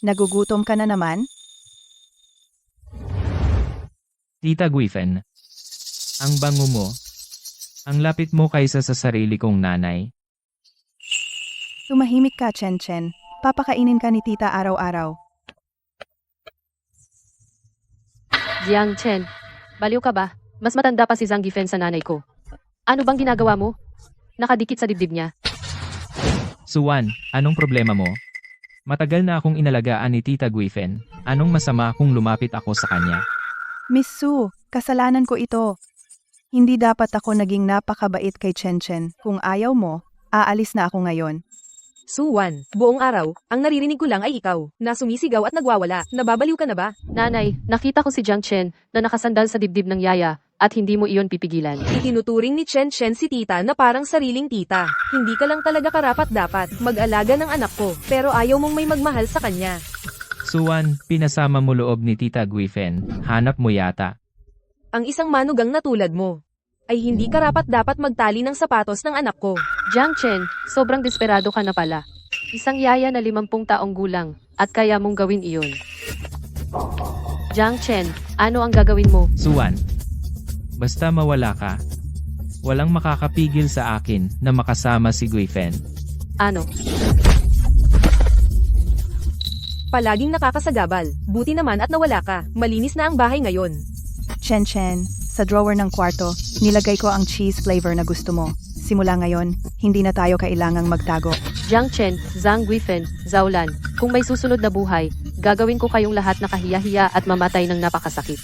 Nagugutom ka na naman? Tita Guifen. Ang bango mo. Ang lapit mo kaysa sa sarili kong nanay. Tumahimik ka, Chen Chen. Papakainin ka ni tita araw-araw. Jiang Chen, baliw ka ba? Mas matanda pa si Zhang Gifen sa nanay ko. Ano bang ginagawa mo? Nakadikit sa dibdib niya. Suwan, anong problema mo? Matagal na akong inalagaan ni Tita Guifen. Anong masama kung lumapit ako sa kanya? Miss Su, kasalanan ko ito. Hindi dapat ako naging napakabait kay Chen Chen. Kung ayaw mo, aalis na ako ngayon. Suwan, buong araw, ang naririnig ko lang ay ikaw, na sumisigaw at nagwawala. Nababaliw ka na ba? Nanay, nakita ko si Jiang Chen na nakasandal sa dibdib ng yaya at hindi mo iyon pipigilan. Itinuturing ni Chen Chen si tita na parang sariling tita. Hindi ka lang talaga karapat-dapat mag-alaga ng anak ko, pero ayaw mong may magmahal sa kanya. Suwan, pinasama mo loob ni Tita Guifen. Hanap mo yata. Ang isang manugang na tulad mo ay hindi karapat-dapat magtali ng sapatos ng anak ko. Jiang Chen, sobrang desperado ka na pala. Isang yaya na 50 taong gulang at kaya mong gawin iyon. Jiang Chen, ano ang gagawin mo? Suwan. Basta mawala ka. Walang makakapigil sa akin na makasama si Guifen. Ano? Palaging nakakasagabal. Buti naman at nawala ka. Malinis na ang bahay ngayon. Chen Chen, sa drawer ng kwarto, nilagay ko ang cheese flavor na gusto mo. Simula ngayon, hindi na tayo kailangang magtago. Jiang Chen, Zhang Guifen, Zhaolan, kung may susunod na buhay, gagawin ko kayong lahat na kahiya-hiya at mamatay ng napakasakit.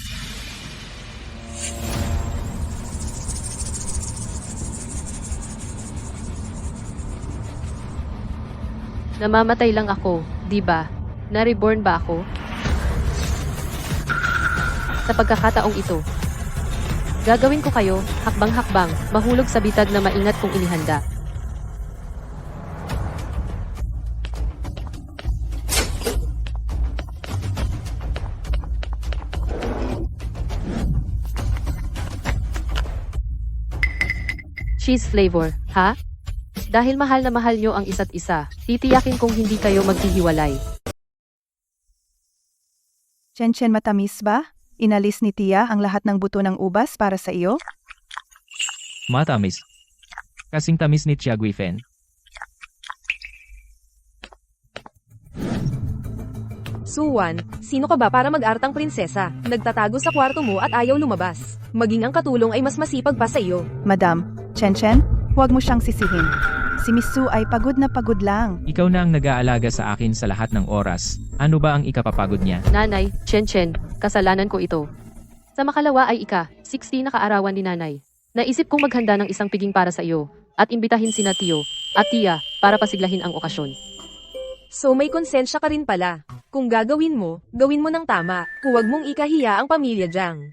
Namamatay lang ako, di ba? Na-reborn ba ako? Sa pagkakataong ito, gagawin ko kayo, hakbang-hakbang, mahulog sa bitag na maingat kong inihanda. Cheese flavor, ha? Dahil mahal na mahal nyo ang isa't isa, titiyakin kong hindi kayo maghihiwalay. Chen Chen, matamis ba? Inalis ni Tia ang lahat ng buto ng ubas para sa iyo? Matamis. Kasing tamis ni Tia Guifen. Suwan, sino ka ba para mag-artang prinsesa? Nagtatago sa kwarto mo at ayaw lumabas. Maging ang katulong ay mas masipag pa sa iyo. Madam, Chen Chen, huwag mo siyang sisihin. Si Miss Su ay pagod na pagod lang. Ikaw na ang nag-aalaga sa akin sa lahat ng oras. Ano ba ang ikapapagod niya? Nanay, Chen Chen, kasalanan ko ito. Sa makalawa ay 60 na kaarawan ni nanay. Naisip kong maghanda ng isang piging para sa iyo, at imbitahin sina Tio at Tia para pasiglahin ang okasyon. So may konsensya ka rin pala. Kung gagawin mo ng tama. Huwag mong ikahiya ang pamilya Jiang.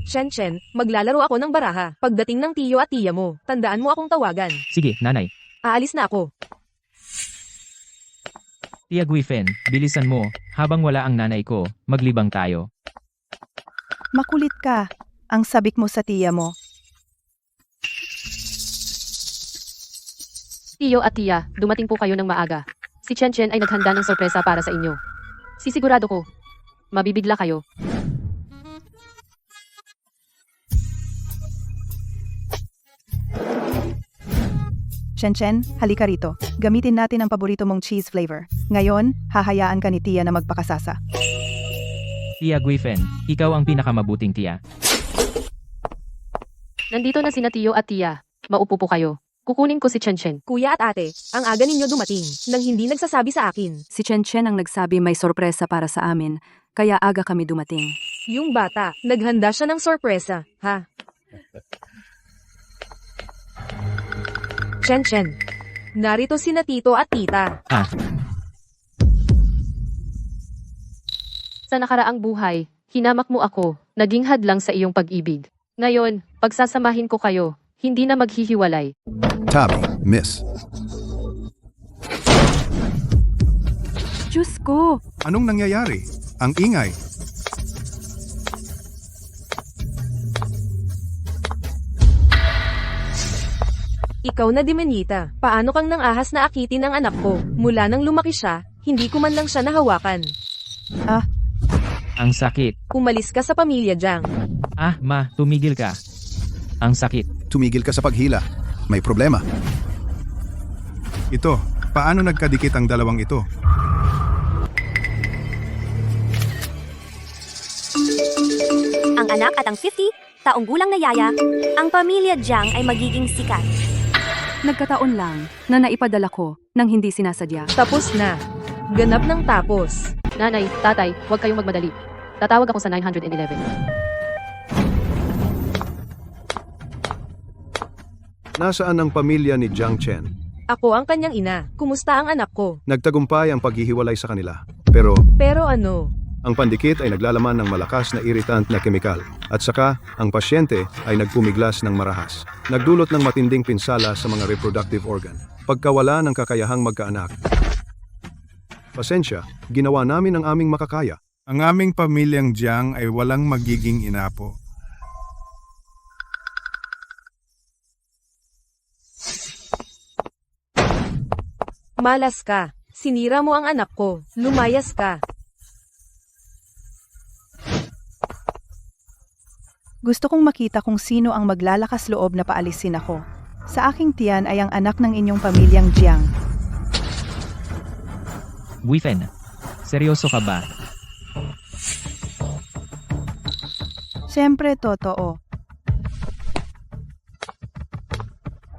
Chen Chen, maglalaro ako ng baraha. Pagdating ng tiyo at tiya mo, tandaan mo akong tawagan. Sige, nanay. Aalis na ako. Tia Guifen, bilisan mo. Habang wala ang nanay ko, maglibang tayo. Makulit ka. Ang sabik mo sa tiya mo. Tio at Tia, dumating po kayo ng maaga. Si Chen Chen ay naghanda ng sorpresa para sa inyo. Sisigurado ko, mabibigla kayo. Chen Chen, halika rito. Gamitin natin ang paborito mong cheese flavor. Ngayon, hahayaan ka ni Tia na magpakasasa. Tia Guifen, ikaw ang pinakamabuting tiya. Nandito na sina Tio at Tia. Maupo po kayo. Kukunin ko si Chen Chen. Kuya at ate, ang aga ninyo dumating, nang hindi nagsasabi sa akin. Si Chen Chen ang nagsabi may sorpresa para sa amin, kaya aga kami dumating. Yung bata, naghanda siya ng sorpresa, ha? Chen Chen, narito sina tito at tita. Sa nakaraang buhay, hinamak mo ako, naging hadlang sa iyong pag-ibig. Ngayon, pagsasamahin ko kayo, hindi na maghihiwalay. Tabi, miss. Diyos ko! Anong nangyayari? Ang ingay. Ikaw na Dimenita, paano kang nang ahas na akitin ang anak ko? Mula nang lumaki siya, Hindi ko man lang siya nahawakan. Ang sakit. Umalis ka sa pamilya Jiang. Ma, tumigil ka. Ang sakit. Tumigil ka sa paghila. May problema. Ito, paano nagkadikit ang dalawang ito? Ang anak at ang 50 taong gulang na yaya, ang pamilya Jiang ay magiging sikat. Nagkataon lang na naipadala ko nang hindi sinasadya. Tapos na. Ganap ng tapos. Nanay, tatay, huwag kayong magmadali. Tatawag ako sa 911. Nasaan ang pamilya ni Jiang Chen? Ako ang kanyang ina. Kumusta ang anak ko? Nagtagumpay ang paghihiwalay sa kanila. Pero Pero ano? ang pandikit ay naglalaman ng malakas na irritant na kemikal. At saka, ang pasyente ay nagpumiglas ng marahas. Nagdulot ng matinding pinsala sa mga reproductive organ. Pagkawala ng kakayahang magkaanak. Pasensya, ginawa namin ang aming makakaya. Ang aming pamilyang Jiang ay walang magiging inapo. Malas ka. Sinira mo ang anak ko. Lumayas ka. Gusto kong makita kung sino ang maglalakas loob na paalisin ako. Sa aking tiyan ay ang anak ng inyong pamilyang Jiang. Guifen, seryoso ka ba? Siyempre, totoo.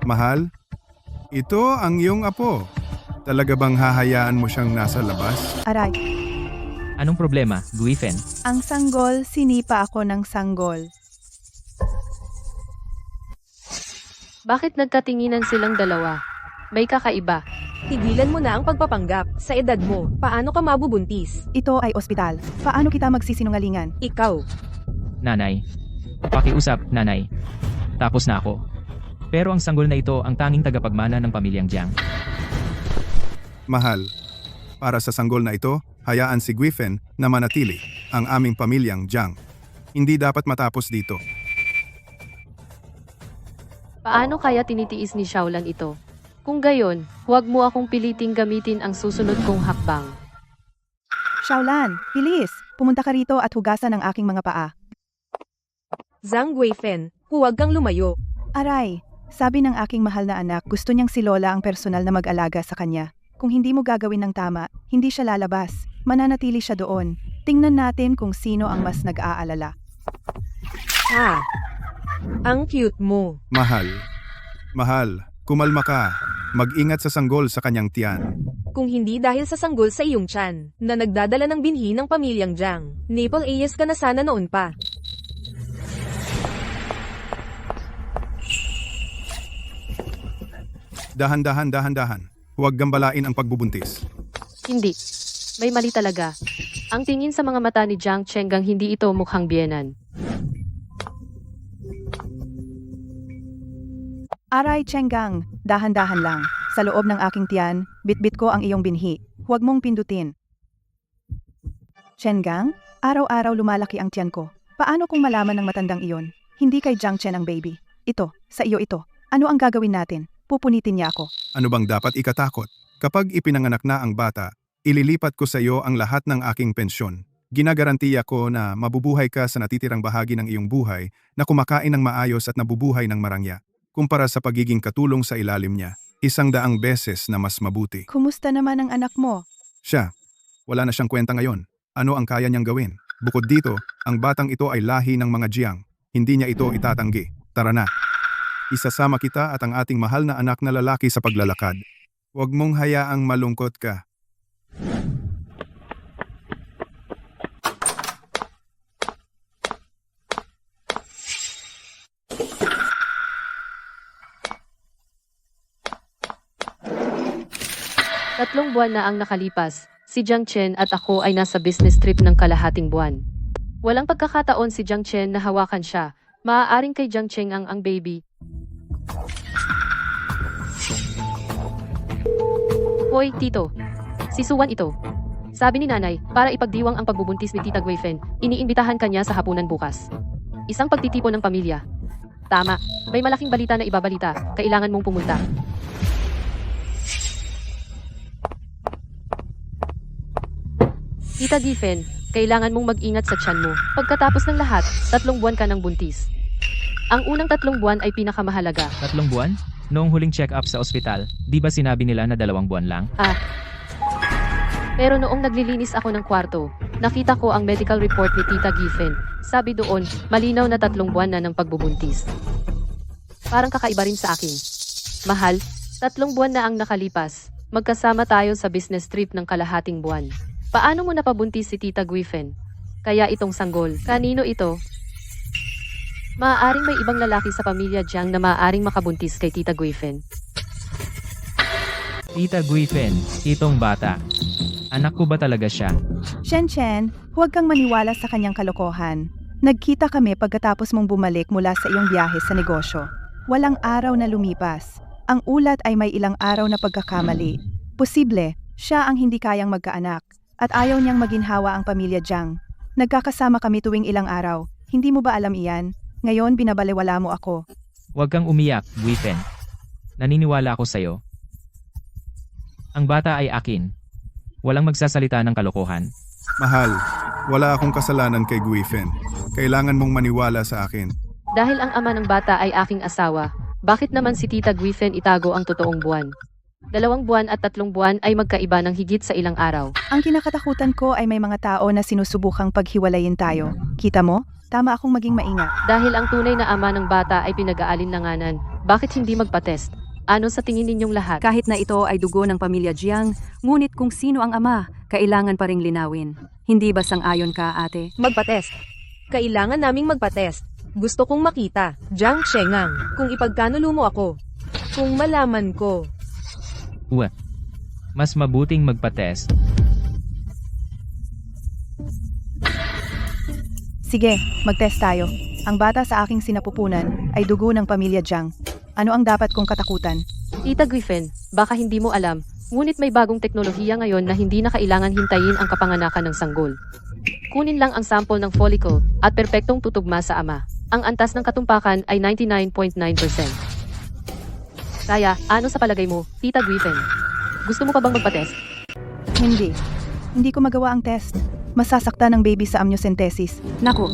Mahal, ito ang iyong apo. Talaga bang hahayaan mo siyang nasa labas? Aray, Anong problema, Guifen? ang sanggol, sinipa ako ng sanggol. Bakit nagkatinginan silang dalawa? May kakaiba. Tigilan mo na ang pagpapanggap. Sa edad mo, paano ka mabubuntis? Ito ay ospital. Paano kita magsisinungalingan? Ikaw. Nanay. Pakiusap, nanay. Tapos na ako. Pero ang sanggol na ito ang tanging tagapagmana ng pamilyang Jiang. Mahal, para sa sanggol na ito, hayaan si Guifen na manatili ang aming pamilyang Jiang. Hindi dapat matapos dito. Paano kaya tinitiis ni Xiaolan ito? Kung gayon, huwag mo akong piliting gamitin ang susunod kong hakbang. Xiaolan, bilis! Pumunta ka rito at hugasan ang aking mga paa. Zhang Guifen, huwag kang lumayo. Aray, sabi ng aking mahal na anak, gusto niyang si Lola ang personal na mag-alaga sa kanya. Kung hindi mo gagawin ng tama, hindi siya lalabas. Mananatili siya doon. Tingnan natin kung sino ang mas nag-aalala. Ang cute mo. Mahal, kumalma ka. Mag-ingat sa sanggol sa kanyang tiyan. Kung hindi dahil sa sanggol sa iyong tiyan, na nagdadala ng binhi ng pamilyang Jiang, Naple AS ka na sana noon pa. Dahan-dahan. Huwag gambalain ang pagbubuntis. Hindi. May mali talaga. Ang tingin sa mga mata ni Jiang Chenggang hindi ito mukhang biyenan. Aray, Chenggang, dahan-dahan lang. Sa loob ng aking tiyan, bitbit ko ang iyong binhi. Huwag mong pindutin. Chenggang, araw-araw lumalaki ang tiyan ko. Paano kung malaman ng matandang iyon? Hindi kay Jiang Chen ang baby. Ito, sa iyo ito. Ano ang gagawin natin? Pupunitin niya ako. Ano bang dapat ikatakot? Kapag ipinanganak na ang bata, ililipat ko sa iyo ang lahat ng aking pensyon. Ginagarantiya ko na mabubuhay ka sa natitirang bahagi ng iyong buhay na kumakain ng maayos at nabubuhay ng marangya. Kumpara sa pagiging katulong sa ilalim niya, 100 beses na mas mabuti. Kumusta naman ang anak mo? Siya, wala na siyang kwenta ngayon. Ano ang kaya niyang gawin? Bukod dito, ang batang ito ay lahi ng mga Jiang. Hindi niya ito itatanggi. Tara na. Isasama kita at ang ating mahal na anak na lalaki sa paglalakad. Huwag mong hayaang malungkot ka. Tatlong buwan na ang nakalipas. Si Jiang Chen at ako ay nasa business trip ng kalahating buwan. Walang pagkakataon si Jiang Chen na hawakan siya. Maaaring kay Jiang Chen ang baby. Hoy, Tito. Si Suwan ito. Sabi ni nanay, para ipagdiwang ang pagbubuntis ni Tita Guifen, iniimbitahan kanya sa hapunan bukas. Isang pagtitipon ng pamilya. Tama, may malaking balita na ibabalita. Kailangan mong pumunta. Tita Giffen, kailangan mong mag-ingat sa tiyan mo. Pagkatapos ng lahat, 3 buwan ka ng buntis. Ang unang 3 buwan ay pinakamahalaga. 3 buwan? Noong huling check-up sa ospital, di ba sinabi nila na 2 buwan lang? Pero noong naglilinis ako ng kwarto, nakita ko ang medical report ni Tita Giffen. Sabi doon, malinaw na 3 buwan na ng pagbubuntis. Parang kakaiba rin sa akin. Mahal, 3 buwan na ang nakalipas. Magkasama tayo sa business trip ng kalahating buwan. Paano mo napabuntis si Tita Giffen? Kaya itong sanggol, kanino ito? Maaaring may ibang lalaki sa pamilya Jiang na maaaring makabuntis kay Tita Giffen. Tita Giffen, itong bata. Anak ko ba talaga siya? Shen, huwag kang maniwala sa kanyang kalokohan. Nagkita kami pagkatapos mong bumalik mula sa iyong biyahe sa negosyo. Walang araw na lumipas. Ang ulat ay may ilang araw na pagkakamali. Posible, siya ang hindi kayang magkaanak. At ayaw niyang maginhawa ang pamilya Jiang. Nagkakasama kami tuwing ilang araw. Hindi mo ba alam iyan? Ngayon binabalewala mo ako. Huwag kang umiyak, Giffen. Naniniwala ako sa'yo. Ang bata ay akin. Walang magsasalita ng kalokohan. Mahal, wala akong kasalanan kay Giffen. Kailangan mong maniwala sa akin. Dahil ang ama ng bata ay aking asawa, bakit naman si Tita Giffen itago ang totoong buwan? 2 buwan at 3 buwan ay magkaiba ng higit sa ilang araw. Ang kinakatakutan ko ay may mga tao na sinusubukang paghiwalayin tayo. Kita mo? Tama akong maging maingat. Dahil ang tunay na ama ng bata ay pinag-aalinlanganan, bakit hindi magpa-test? Ano sa tingin ninyong lahat? Kahit na ito ay dugo ng pamilya Jiang, ngunit kung sino ang ama, kailangan pa ring linawin. Hindi ba sang-ayon ka, ate? Magpa-test. Kailangan naming magpa-test. Gusto kong makita, Jiang Shengang, kung ipagkanulo mo ako. Kung malaman ko. Mas mabuting magpa-test. Sige, mag-test tayo. Ang bata sa aking sinapupunan ay dugo ng pamilya Jiang. Ano ang dapat kong katakutan? Tita Giffen, baka hindi mo alam, ngunit may bagong teknolohiya ngayon na hindi na kailangan hintayin ang kapanganakan ng sanggol. Kunin lang ang sample ng follicle at perpektong tutugma sa ama. Ang antas ng katumpakan ay 99.9%. Kaya, ano sa palagay mo, Tita Giffen? Gusto mo pa bang magpa-test? Hindi. Hindi ko magawa ang test. Masasaktan ang baby sa amniocentesis. Naku,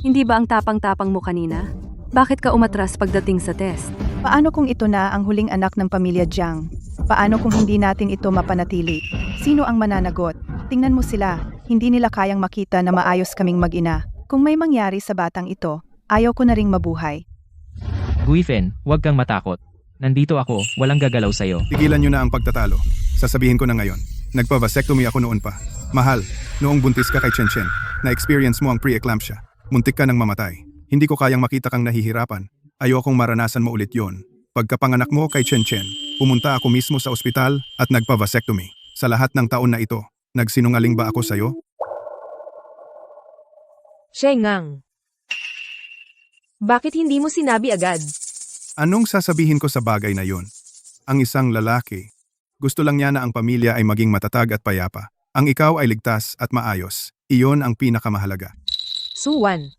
hindi ba ang tapang-tapang mo kanina? Bakit ka umatras pagdating sa test? Paano kung ito na ang huling anak ng pamilya Jiang? Paano kung hindi natin ito mapanatili? Sino ang mananagot? Tingnan mo sila, hindi nila kayang makita na maayos kaming mag-ina. Kung may mangyari sa batang ito, ayaw ko na ring mabuhay. Giffen, huwag kang matakot. Nandito ako, walang gagalaw sa'yo. Tigilan nyo na ang pagtatalo. Sasabihin ko na ngayon. Nagpa-vasectomy ako noon pa. Mahal, noong buntis ka kay Chen, na-experience mo ang pre-eclampsia. Muntik ka nang mamatay. Hindi ko kayang makita kang nahihirapan. Ayokong maranasan mo ulit yon. Pagkapanganak mo kay Chen, pumunta ako mismo sa ospital at nagpa-vasectomy. Sa lahat ng taon na ito, nagsinungaling ba ako sa'yo? Shengang. Bakit hindi mo sinabi agad? Anong sasabihin ko sa bagay na yon? Ang isang lalaki, gusto lang niya na ang pamilya ay maging matatag at payapa. Ang ikaw ay ligtas at maayos. Iyon ang pinakamahalaga. Suwan.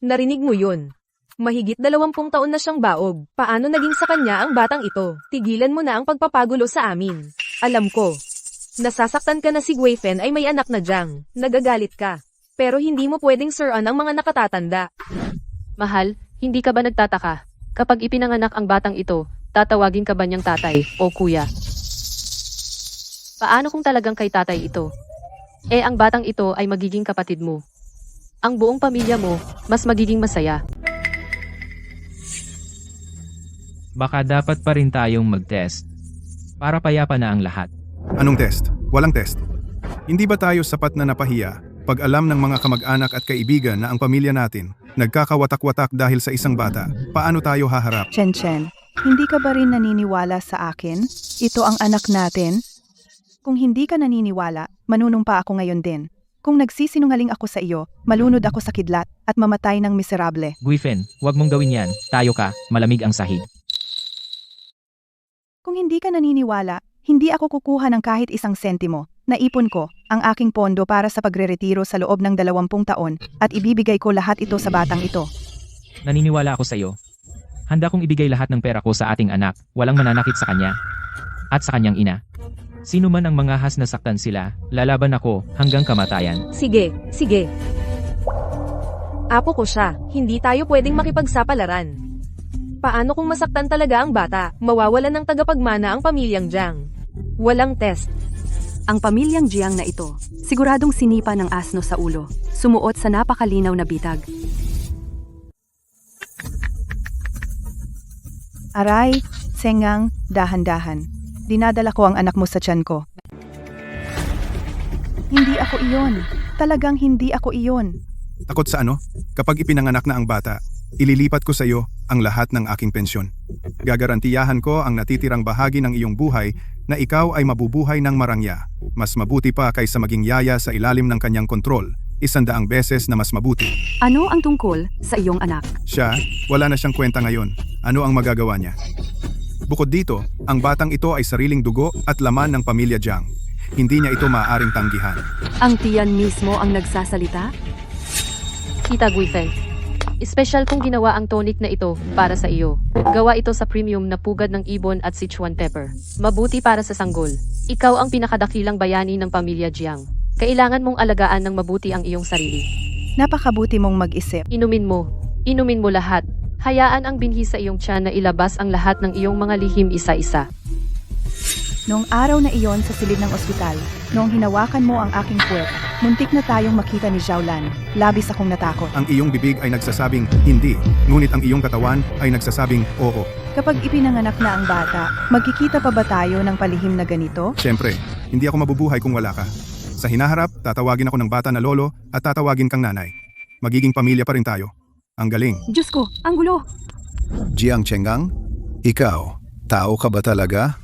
Narinig mo yun. Mahigit 20 taon na siyang baog. Paano naging sa kanya ang batang ito? Tigilan mo na ang pagpapagulo sa amin. Alam ko. Nasasaktan ka na si Giffen ay may anak na Jiang. Nagagalit ka. Pero hindi mo pwedeng suran ang mga nakatatanda. Mahal, hindi ka ba nagtataka? Kapag ipinanganak ang batang ito, tatawagin ka ba niyang tatay o kuya? Paano kung talagang kay tatay ito? Ang batang ito ay magiging kapatid mo. Ang buong pamilya mo, mas magiging masaya. Baka dapat pa rin tayong mag-test. Para payapa na ang lahat. Anong test? Walang test. Hindi ba tayo sapat na napahiya pag alam ng mga kamag-anak at kaibigan na ang pamilya natin nagkakawatak-watak dahil sa isang bata? Paano tayo haharap? Chen, hindi ka ba rin naniniwala sa akin? Ito ang anak natin? Kung hindi ka naniniwala, manunumpa ako ngayon din. Kung nagsisinungaling ako sa iyo, malunod ako sa kidlat at mamatay ng miserable. Giffen, huwag mong gawin yan. Tayo ka, malamig ang sahig. Kung hindi ka naniniwala, hindi ako kukuha ng kahit isang sentimo. Naipon ko ang aking pondo para sa pagreretiro sa loob ng 20 taon at ibibigay ko lahat ito sa batang ito. Naniniwala ako sa iyo. Handa kong ibigay lahat ng pera ko sa ating anak, walang mananakit sa kanya. At sa kanyang ina. Sino man ang mangahas na saktan sila, lalaban ako hanggang kamatayan. Sige, sige. Apo ko siya, hindi tayo pwedeng makipagsapalaran. Paano kung masaktan talaga ang bata, mawawalan ng tagapagmana ang pamilyang Jiang? Walang test. Ang pamilyang Jiang na ito, siguradong sinipa ng asno sa ulo, sumuot sa napakalinaw na bitag. Aray, Sengang, dahan-dahan. Dinadala ko ang anak mo sa tiyan ko. Hindi ako iyon. Talagang hindi ako iyon. Takot sa ano? Kapag ipinanganak na ang bata, ililipat ko sa iyo ang lahat ng aking pensyon. Gagarantiyahan ko ang natitirang bahagi ng iyong buhay na ikaw ay mabubuhay ng marangya. Mas mabuti pa kaysa maging yaya sa ilalim ng kanyang kontrol. 100 beses na mas mabuti. Ano ang tungkol sa iyong anak? Siya, wala na siyang kwenta ngayon. Ano ang magagawa niya? Bukod dito, ang batang ito ay sariling dugo at laman ng pamilya Jiang. Hindi niya ito maaaring tanggihan. Ang tiyan mismo ang nagsasalita? Tita Guifen. Espesyal kong ginawa ang tonic na ito para sa iyo. Gawa ito sa premium na pugad ng ibon at Sichuan pepper. Mabuti para sa sanggol. Ikaw ang pinakadakilang bayani ng pamilya Jiang. Kailangan mong alagaan ng mabuti ang iyong sarili. Napakabuti mong mag-isip. Inumin mo lahat. Hayaan ang binhi sa iyong tiyan na ilabas ang lahat ng iyong mga lihim isa-isa. Noong araw na iyon sa silid ng ospital, noong hinawakan mo ang aking puwet, muntik na tayong makita ni Xiaolan. Labis akong natakot. Ang iyong bibig ay nagsasabing hindi, ngunit ang iyong katawan ay nagsasabing oo. Kapag ipinanganak na ang bata, magkikita pa ba tayo ng palihim na ganito? Siyempre, hindi ako mabubuhay kung wala ka. Sa hinaharap, tatawagin ako ng bata na lolo at tatawagin kang nanay. Magiging pamilya pa rin tayo. Ang galing. Diyos ko, ang gulo! Jiang Chengang, ikaw, tao ka ba talaga?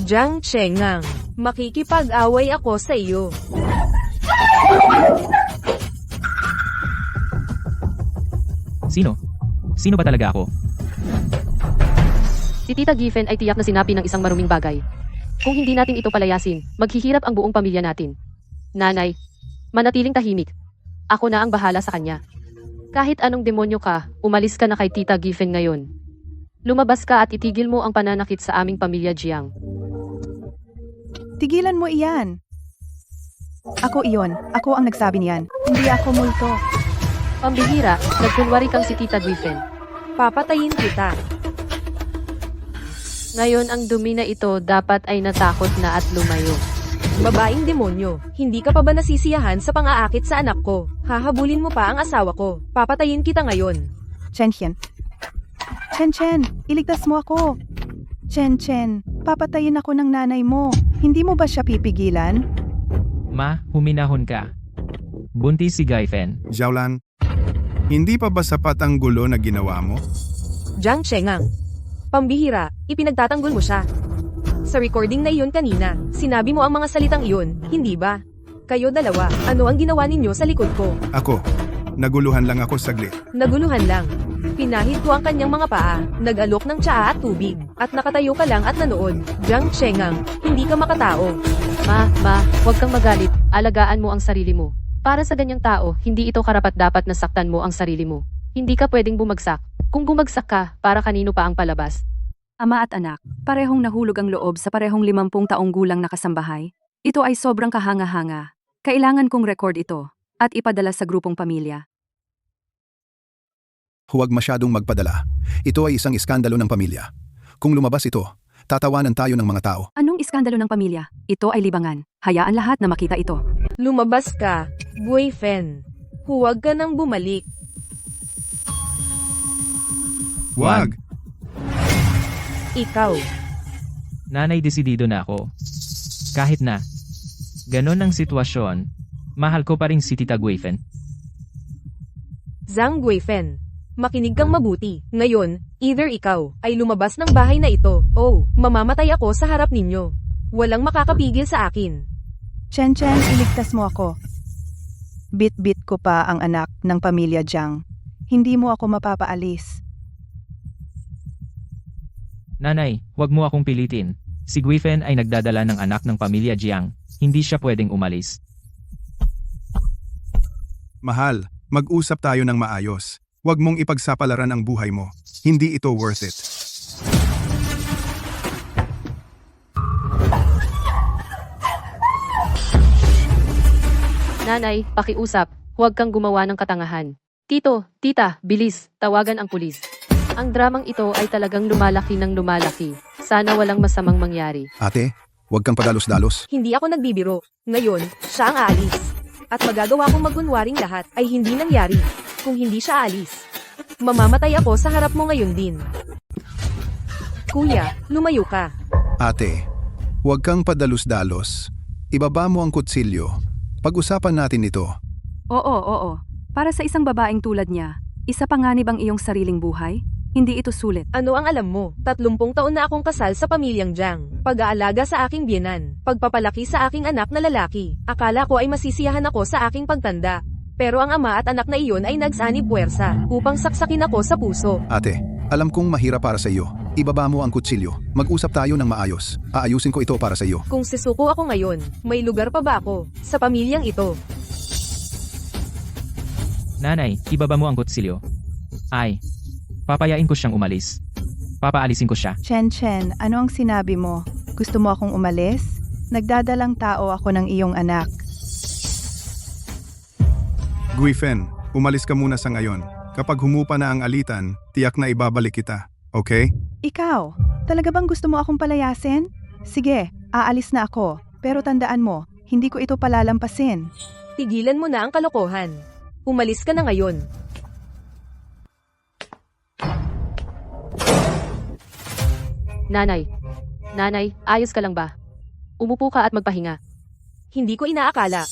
Jiang Chengang, makikipag-away ako sa iyo. Sino? Sino ba talaga ako? Si Tita Giffen ay tiyak na sinapi ng isang maruming bagay. Kung hindi natin ito palayasin, maghihirap ang buong pamilya natin. Nanay, manatiling tahimik. Ako na ang bahala sa kanya. Kahit anong demonyo ka, umalis ka na kay Tita Giffen ngayon. Lumabas ka at itigil mo ang pananakit sa aming pamilya Jiang. Tigilan mo iyan. Ako iyon. Ako ang nagsabi niyan. Hindi ako multo. Pambihira, nagkunwari kang si Tita Giffen. Papatayin kita. Ngayon ang dumi na ito dapat ay natakot na at lumayo. Babaeng demonyo, hindi ka pa ba nasisiyahan sa pang-aakit sa anak ko? Hahabulin mo pa ang asawa ko. Papatayin kita ngayon. Chen, iligtas mo ako. Chen, papatayin ako ng nanay mo. Hindi mo ba siya pipigilan? Ma, huminahon ka. Buntis si Gaifen. Xiaolan, hindi pa ba sapat ang gulo na ginawa mo? Jiang Chengang, pambihira, ipinagtatanggol mo siya. Sa recording na iyon kanina, sinabi mo ang mga salitang iyon, hindi ba? Kayo dalawa, ano ang ginawa ninyo sa likod ko? Ako, naguluhan lang ako saglit. Naguluhan lang. Pinahid ko ang kanyang mga paa, nag-alok ng tsaa at tubig, at nakatayo ka lang at nanood. Jiang Chengang, hindi ka makatao. Ma, huwag kang magalit. Alagaan mo ang sarili mo. Para sa ganyang tao, hindi ito karapat-dapat na saktan mo ang sarili mo. Hindi ka pwedeng bumagsak. Kung bumagsak ka, para kanino pa ang palabas? Ama at anak, parehong nahulog ang loob sa parehong 50 taong gulang na kasambahay. Ito ay sobrang kahanga-hanga. Kailangan kong record ito at ipadala sa grupong pamilya. Huwag masyadong magpadala. Ito ay isang iskandalo ng pamilya. Kung lumabas ito, tatawanan tayo ng mga tao. Anong iskandalo ng pamilya? Ito ay libangan. Hayaan lahat na makita ito. Lumabas ka, Guifen. Huwag ka nang bumalik. Wag! Ikaw. Nanay, desidido na ako. Kahit na ganon ang sitwasyon, mahal ko pa rin si Tita Guifen. Zhang Guifen, makinig kang mabuti. Ngayon, either ikaw ay lumabas ng bahay na ito o mamamatay ako sa harap ninyo. Walang makakapigil sa akin. Chen, iligtas mo ako. Bit-bit ko pa ang anak ng pamilya Jiang. Hindi mo ako mapapaalis. Nanay, wag mo akong pilitin. Si Guifen ay nagdadala ng anak ng pamilya Jiang. Hindi siya pwedeng umalis. Mahal, mag-usap tayo ng maayos. Huwag mong ipagsapalaran ang buhay mo. Hindi ito worth it. Nanay, pakiusap, huwag kang gumawa ng katangahan. Tito, tita, bilis, tawagan ang pulis. Ang dramang ito ay talagang lumalaki ng lumalaki. Sana walang masamang mangyari. Ate, huwag kang padalos-dalos. Hindi ako nagbibiro. Ngayon, siya ang aalis. At magagawa kong magkunwaring lahat ay hindi nangyari. Kung hindi siya aalis, mamamatay ako sa harap mo ngayon din. Kuya, lumayo ka. Ate, huwag kang padalos-dalos. Ibaba mo ang kutsilyo. Pag-usapan natin ito. Oo. Para sa isang babaeng tulad niya, isa panganib ang iyong sariling buhay? Hindi ito sulit. Ano ang alam mo? 30 taon na akong kasal sa pamilyang Jiang. Pag-aalaga sa aking biyenan. Pagpapalaki sa aking anak na lalaki. Akala ko ay masisiyahan ako sa aking pagtanda. Pero ang ama at anak na iyon ay nagsanib puwersa upang saksakin ako sa puso. Ate, alam kong mahirap para sa iyo. Ibaba mo ang kutsilyo. Mag-usap tayo ng maayos. Aayusin ko ito para sa iyo. Kung sisuko ako ngayon, may lugar pa ba ako sa pamilyang ito? Nanay, ibaba mo ang kutsilyo. Ay, papayain ko siyang umalis. Papaalisin ko siya. Chen, ano ang sinabi mo? Gusto mo akong umalis? Nagdadalang tao ako ng iyong anak. Guifen, umalis ka muna sa ngayon. Kapag humupa na ang alitan, tiyak na ibabalik kita. Okay? Ikaw, talaga bang gusto mo akong palayasin? Sige, aalis na ako. Pero tandaan mo, hindi ko ito palalampasin. Tigilan mo na ang kalokohan. Umalis ka na ngayon. Nanay, ayos ka lang ba? Umupo ka at magpahinga. Hindi inaakala.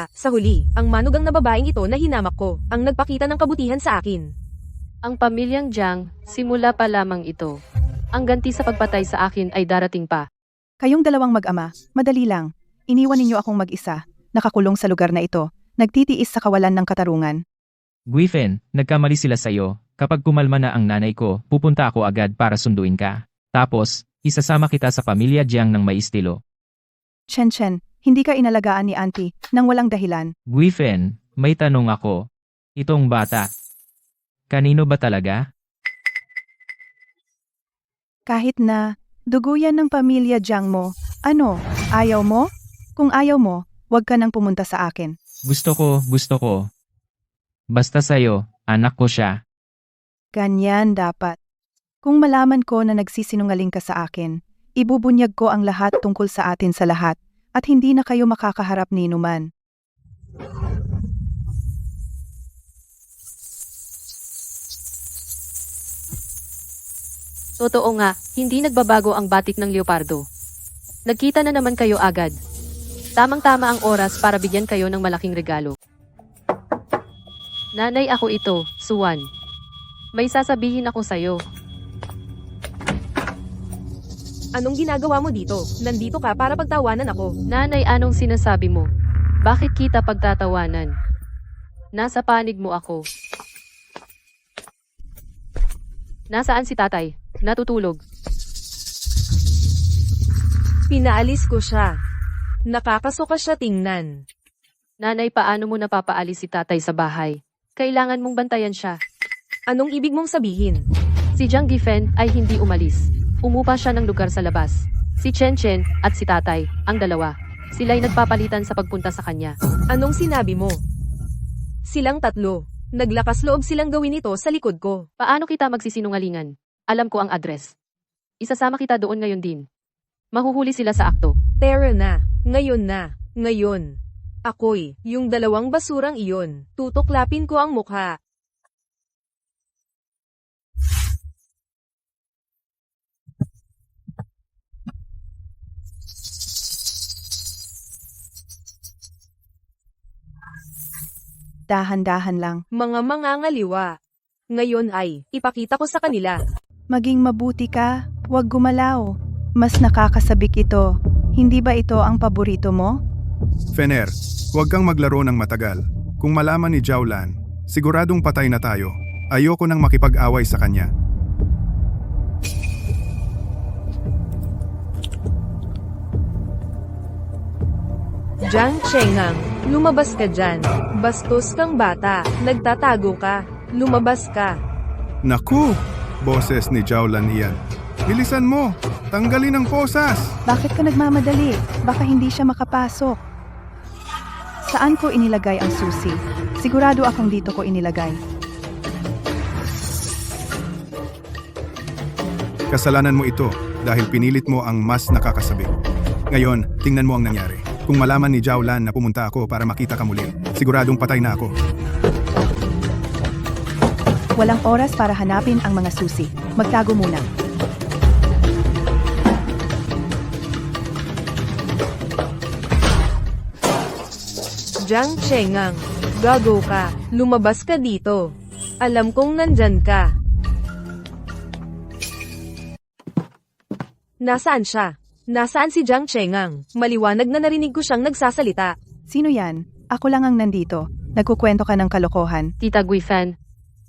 Sa huli, ang manugang na babaeng ito na hinamak ko, ang nagpakita ng kabutihan sa akin. Ang pamilyang Jiang, simula pa lamang ito. Ang ganti sa pagpatay sa akin ay darating pa. Kayong dalawang mag-ama, madali lang. Iniwan ninyo akong mag-isa, nakakulong sa lugar na ito, nagtitiis sa kawalan ng katarungan. Guifen, nagkamali sila sa'yo. Kapag kumalma na ang nanay ko, pupunta ako agad para sunduin ka. Tapos, isasama kita sa pamilya Jiang ng may estilo. Chen, hindi ka inalagaan ni auntie nang walang dahilan. Guifen, may tanong ako. Itong bata, kanino ba talaga? Kahit na, dugo yan ng pamilya Jiang mo. Ano, ayaw mo? Kung ayaw mo, huwag ka nang pumunta sa akin. Gusto ko. Basta sa'yo, anak ko siya. Ganyan dapat. Kung malaman ko na nagsisinungaling ka sa akin, ibubunyag ko ang lahat tungkol sa atin sa lahat, at hindi na kayo makakaharap ni numan. Totoo nga, hindi nagbabago ang batik ng leopardo. Nagkita na naman kayo agad. Tamang-tama ang oras para bigyan kayo ng malaking regalo. Nanay, ako ito, Suwan. May sasabihin ako sa'yo. Anong ginagawa mo dito? Nandito ka para pagtawanan ako. Nanay, anong sinasabi mo? Bakit kita pagtatawanan? Nasa panig mo ako. Nasaan si tatay? Natutulog. Pinaalis ko siya. Nakakasuka siya tingnan. Nanay, paano mo napapaalis si tatay sa bahay? Kailangan mong bantayan siya. Anong ibig mong sabihin? Si Jiang Gifen ay hindi umalis. Umupa siya ng lugar sa labas. Si Chen at si tatay, ang dalawa. Sila'y nagpapalitan sa pagpunta sa kanya. Anong sinabi mo? Silang tatlo. Naglakas loob silang gawin ito sa likod ko. Paano kita magsisinungalingan? Alam ko ang address. Isasama kita doon ngayon din. Mahuhuli sila sa akto. Tara na. Ngayon. Ako'y, yung dalawang basurang iyon. Tutuklapin ko ang mukha. Dahan-dahan lang. Mga mangangaliwa. Ngayon ay, ipakita ko sa kanila. Maging mabuti ka, huwag gumalaw. Mas nakakasabik ito. Hindi ba ito ang paborito mo? Fener, huwag kang maglaro ng matagal. Kung malaman ni Jiaolan, siguradong patay na tayo. Ayoko nang makipag-away sa kanya. Jiang Chengang, lumabas ka dyan. Bastos kang bata. Nagtatago ka. Lumabas ka. Naku! Boses ni Jiaolan iyan. Bilisan mo! Tanggalin ang posas! Bakit ka nagmamadali? Baka hindi siya makapasok. Saan ko inilagay ang susi? Sigurado akong dito ko inilagay. Kasalanan mo ito dahil pinilit mo ang mas nakakasabik. Ngayon, tingnan mo ang nangyari. Kung malaman ni Zhao Lan na pumunta ako para makita ka muli, siguradong patay na ako. Walang oras para hanapin ang mga susi. Magtago muna. Jiang Chengang, gago ka. Lumabas ka dito. Alam kong nandyan ka. Nasaan siya? Nasaan si Jiang Chengang? Maliwanag na narinig ko siyang nagsasalita. Sino yan? Ako lang ang nandito. Nagkukwento ka ng kalokohan. Tita Guifan.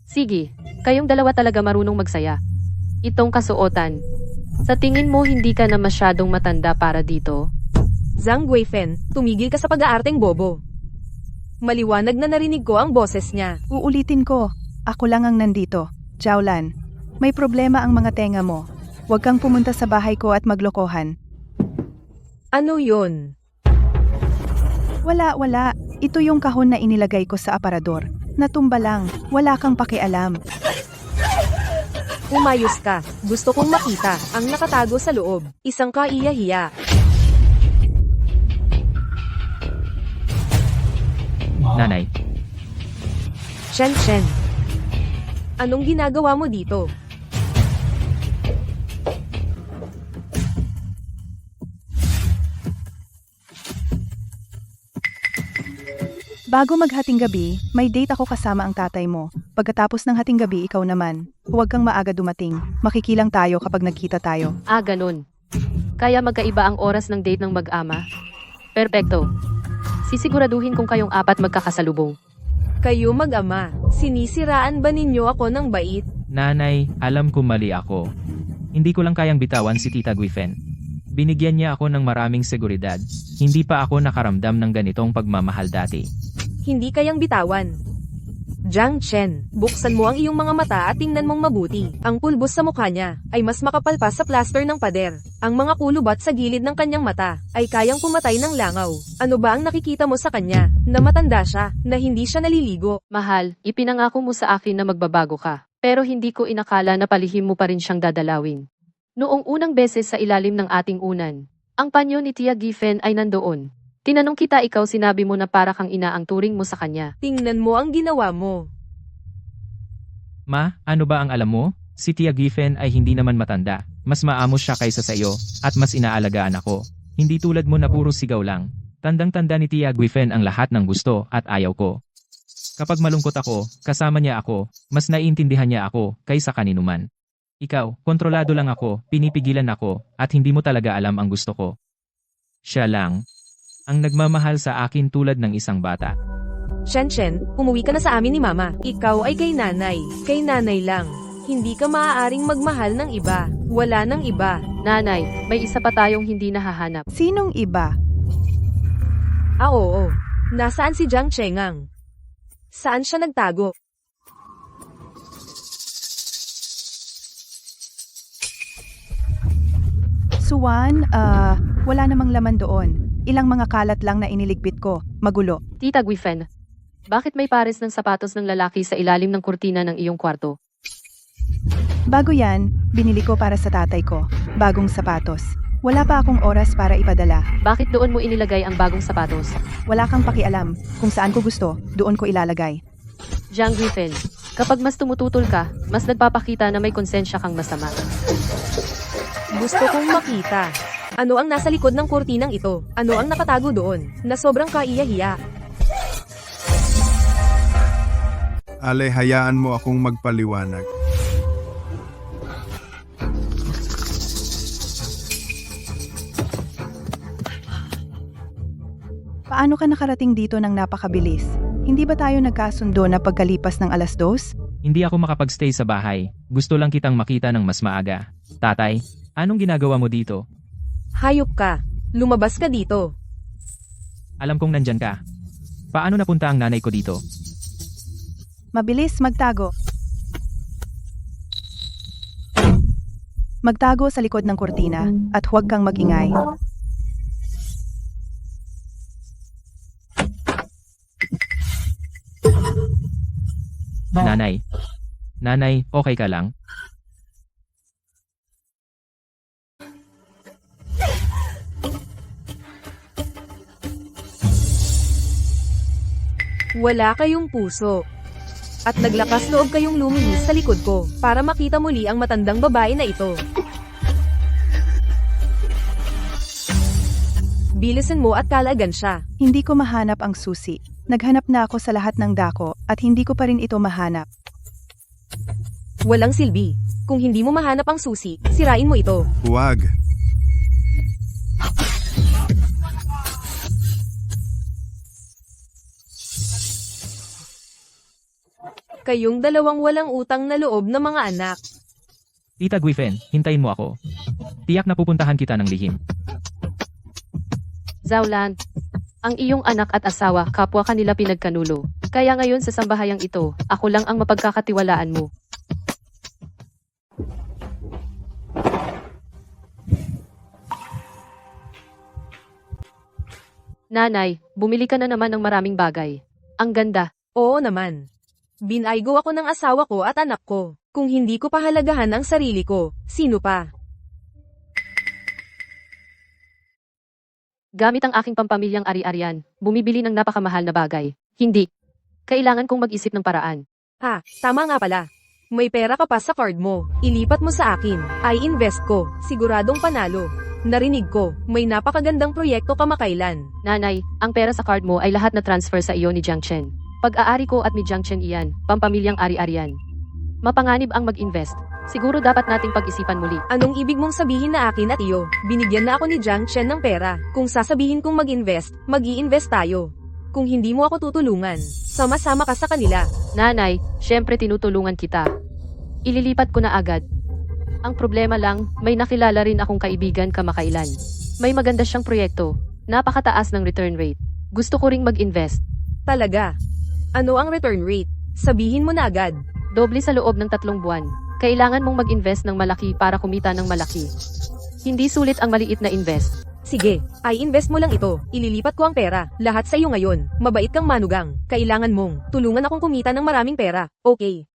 Sige, kayong dalawa talaga marunong magsaya. Itong kasuotan. Sa tingin mo hindi ka na masyadong matanda para dito? Zhang Guifen, tumigil ka sa pag-aarteng bobo. Maliwanag na narinig ko ang boses niya. Uulitin ko. Ako lang ang nandito. Zhao Lan. May problema ang mga tenga mo. Huwag kang pumunta sa bahay ko at maglokohan. Ano yun? Wala. Ito yung kahon na inilagay ko sa aparador. Natumba lang. Wala kang pakialam. Umayos ka. Gusto kong makita ang nakatago sa loob. Isang kaiya-hiya. Nanay, Shen. Anong ginagawa mo dito? Bago maghating gabi, may date ako kasama ang tatay mo. Pagkatapos ng hating gabi, ikaw naman. Huwag kang maaga dumating. Makikilang tayo kapag nagkita tayo. Ganun. Kaya magkaiba ang oras ng date ng mag-ama? Perpekto. Sisiguraduhin kong kayong apat magkakasalubong. Kayo mag-ama. Sinisiraan ba ninyo ako ng bait? nanay, alam ko mali ako. Hindi ko lang kayang bitawan si Tita Guifen. Binigyan niya ako ng maraming seguridad. Hindi pa ako nakaramdam ng ganitong pagmamahal dati. Hindi kayang bitawan. Jiang Chen, buksan mo ang iyong mga mata at tingnan mong mabuti. Ang pulbos sa mukha niya ay mas makapal pa sa plaster ng pader. Ang mga kulubat sa gilid ng kanyang mata ay kayang pumatay ng langaw. Ano ba ang nakikita mo sa kanya? Na matanda siya, na hindi siya naliligo. Mahal, ipinangako mo sa akin na magbabago ka. Pero hindi ko inakala na palihim mo pa rin siyang dadalawin. Noong unang beses sa ilalim ng ating unan, ang panyo ni Tia Gifen ay nandoon. Tinanong kita, ikaw sinabi mo na para kang ina ang turing mo sa kanya. Tingnan mo ang ginawa mo. Ma, ano ba ang alam mo? Si Tia Gifen ay hindi naman matanda. Mas maamos siya kaysa sa iyo, at mas inaalagaan ako. Hindi tulad mo na puro sigaw lang. Tandang-tanda ni Tia Gifen ang lahat ng gusto at ayaw ko. Kapag malungkot ako, kasama niya ako, mas naiintindihan niya ako kaysa kaninuman. Ikaw, kontrolado lang ako, pinipigilan ako, at hindi mo talaga alam ang gusto ko. Siya lang ang nagmamahal sa akin tulad ng isang bata. Shen, umuwi ka na sa amin ni Mama. Ikaw ay kay nanay. Kay nanay lang. Hindi ka maaaring magmahal ng iba. Wala ng iba. Nanay, may isa pa tayong hindi nahahanap. Sinong iba? Oo. Nasaan si Jiang Chengang? Saan siya nagtago? Suwan, wala namang laman doon. Ilang mga kalat lang na iniligpit ko. Magulo. Tita Guifen, bakit may pares ng sapatos ng lalaki sa ilalim ng kurtina ng iyong kwarto? Bago yan, binili ko para sa tatay ko. Bagong sapatos. Wala pa akong oras para ipadala. Bakit doon mo inilagay ang bagong sapatos? Wala kang pakialam. Kung saan ko gusto, doon ko ilalagay. Jiang Guifen, kapag mas tumututol ka, mas nagpapakita na may konsensya kang masama. Gusto kong makita. Ano ang nasa likod ng kurtinang ito? Ano ang nakatago doon? Na sobrang kaiya-hiya. Ale, hayaan mo akong magpaliwanag. Paano ka nakarating dito ng napakabilis? Hindi ba tayo nagkasundo na pagkalipas ng 2:00? Hindi ako makapagstay sa bahay. Gusto lang kitang makita ng mas maaga. Tatay, anong ginagawa mo dito? Hayop ka. Lumabas ka dito. Alam kong nandyan ka. Paano napunta ang nanay ko dito? Mabilis magtago. Magtago sa likod ng kurtina at huwag kang magingay. Nanay. Nanay, okay ka lang? Wala kayong puso. At naglakas loob kayong lumihis sa likod ko para makita muli ang matandang babae na ito. Bilisan mo at kalagan siya. Hindi ko mahanap ang susi. Naghanap na ako sa lahat ng dako at hindi ko pa rin ito mahanap. Walang silbi. Kung hindi mo mahanap ang susi, sirain mo ito. Huwag. Kayong dalawang walang utang na loob na mga anak. Tita Gwifen, hintayin mo ako. Tiyak na pupuntahan kita ng lihim. Zaulan, ang iyong anak at asawa, kapwa kanila pinagkanulo. Kaya ngayon sa sambahayang ito, ako lang ang mapagkakatiwalaan mo. Nanay, bumili ka na naman ng maraming bagay. Ang ganda. Oo naman. Binaygo ako ng asawa ko at anak ko. Kung hindi ko pahalagahan ang sarili ko, sino pa? Gamit ang aking pampamilyang ari-arian, bumibili ng napakamahal na bagay. Hindi. Kailangan kong mag-isip ng paraan. Tama nga pala. May pera ka pa sa card mo. Ilipat mo sa akin. I-invest ko. Siguradong panalo. Narinig ko, may napakagandang proyekto kamakailan. Nanay, ang pera sa card mo ay lahat na transfer sa iyo ni Jiang Chen. Pag-aari ko at ni Jiang Chen iyan, pampamilyang ari-arian. Mapanganib ang mag-invest. Siguro dapat nating pag-isipan muli. Anong ibig mong sabihin na akin at iyo? Binigyan na ako ni Jiang Chen ng pera. Kung sasabihin kong mag-invest, mag-i-invest tayo. Kung hindi mo ako tutulungan, sama-sama ka sa kanila. Nanay, syempre tinutulungan kita. Ililipat ko na agad. Ang problema lang, may nakilala rin akong kaibigan kamakailan. May maganda siyang proyekto. Napakataas ng return rate. Gusto ko ring mag-invest. Talaga? Ano ang return rate? Sabihin mo na agad. Doble sa loob ng 3 buwan. Kailangan mong mag-invest ng malaki para kumita ng malaki. Hindi sulit ang maliit na invest. Sige, i-invest mo lang ito. Ililipat ko ang pera. Lahat sa iyo ngayon. Mabait kang manugang. Kailangan mong tulungan akong kumita ng maraming pera. Okay.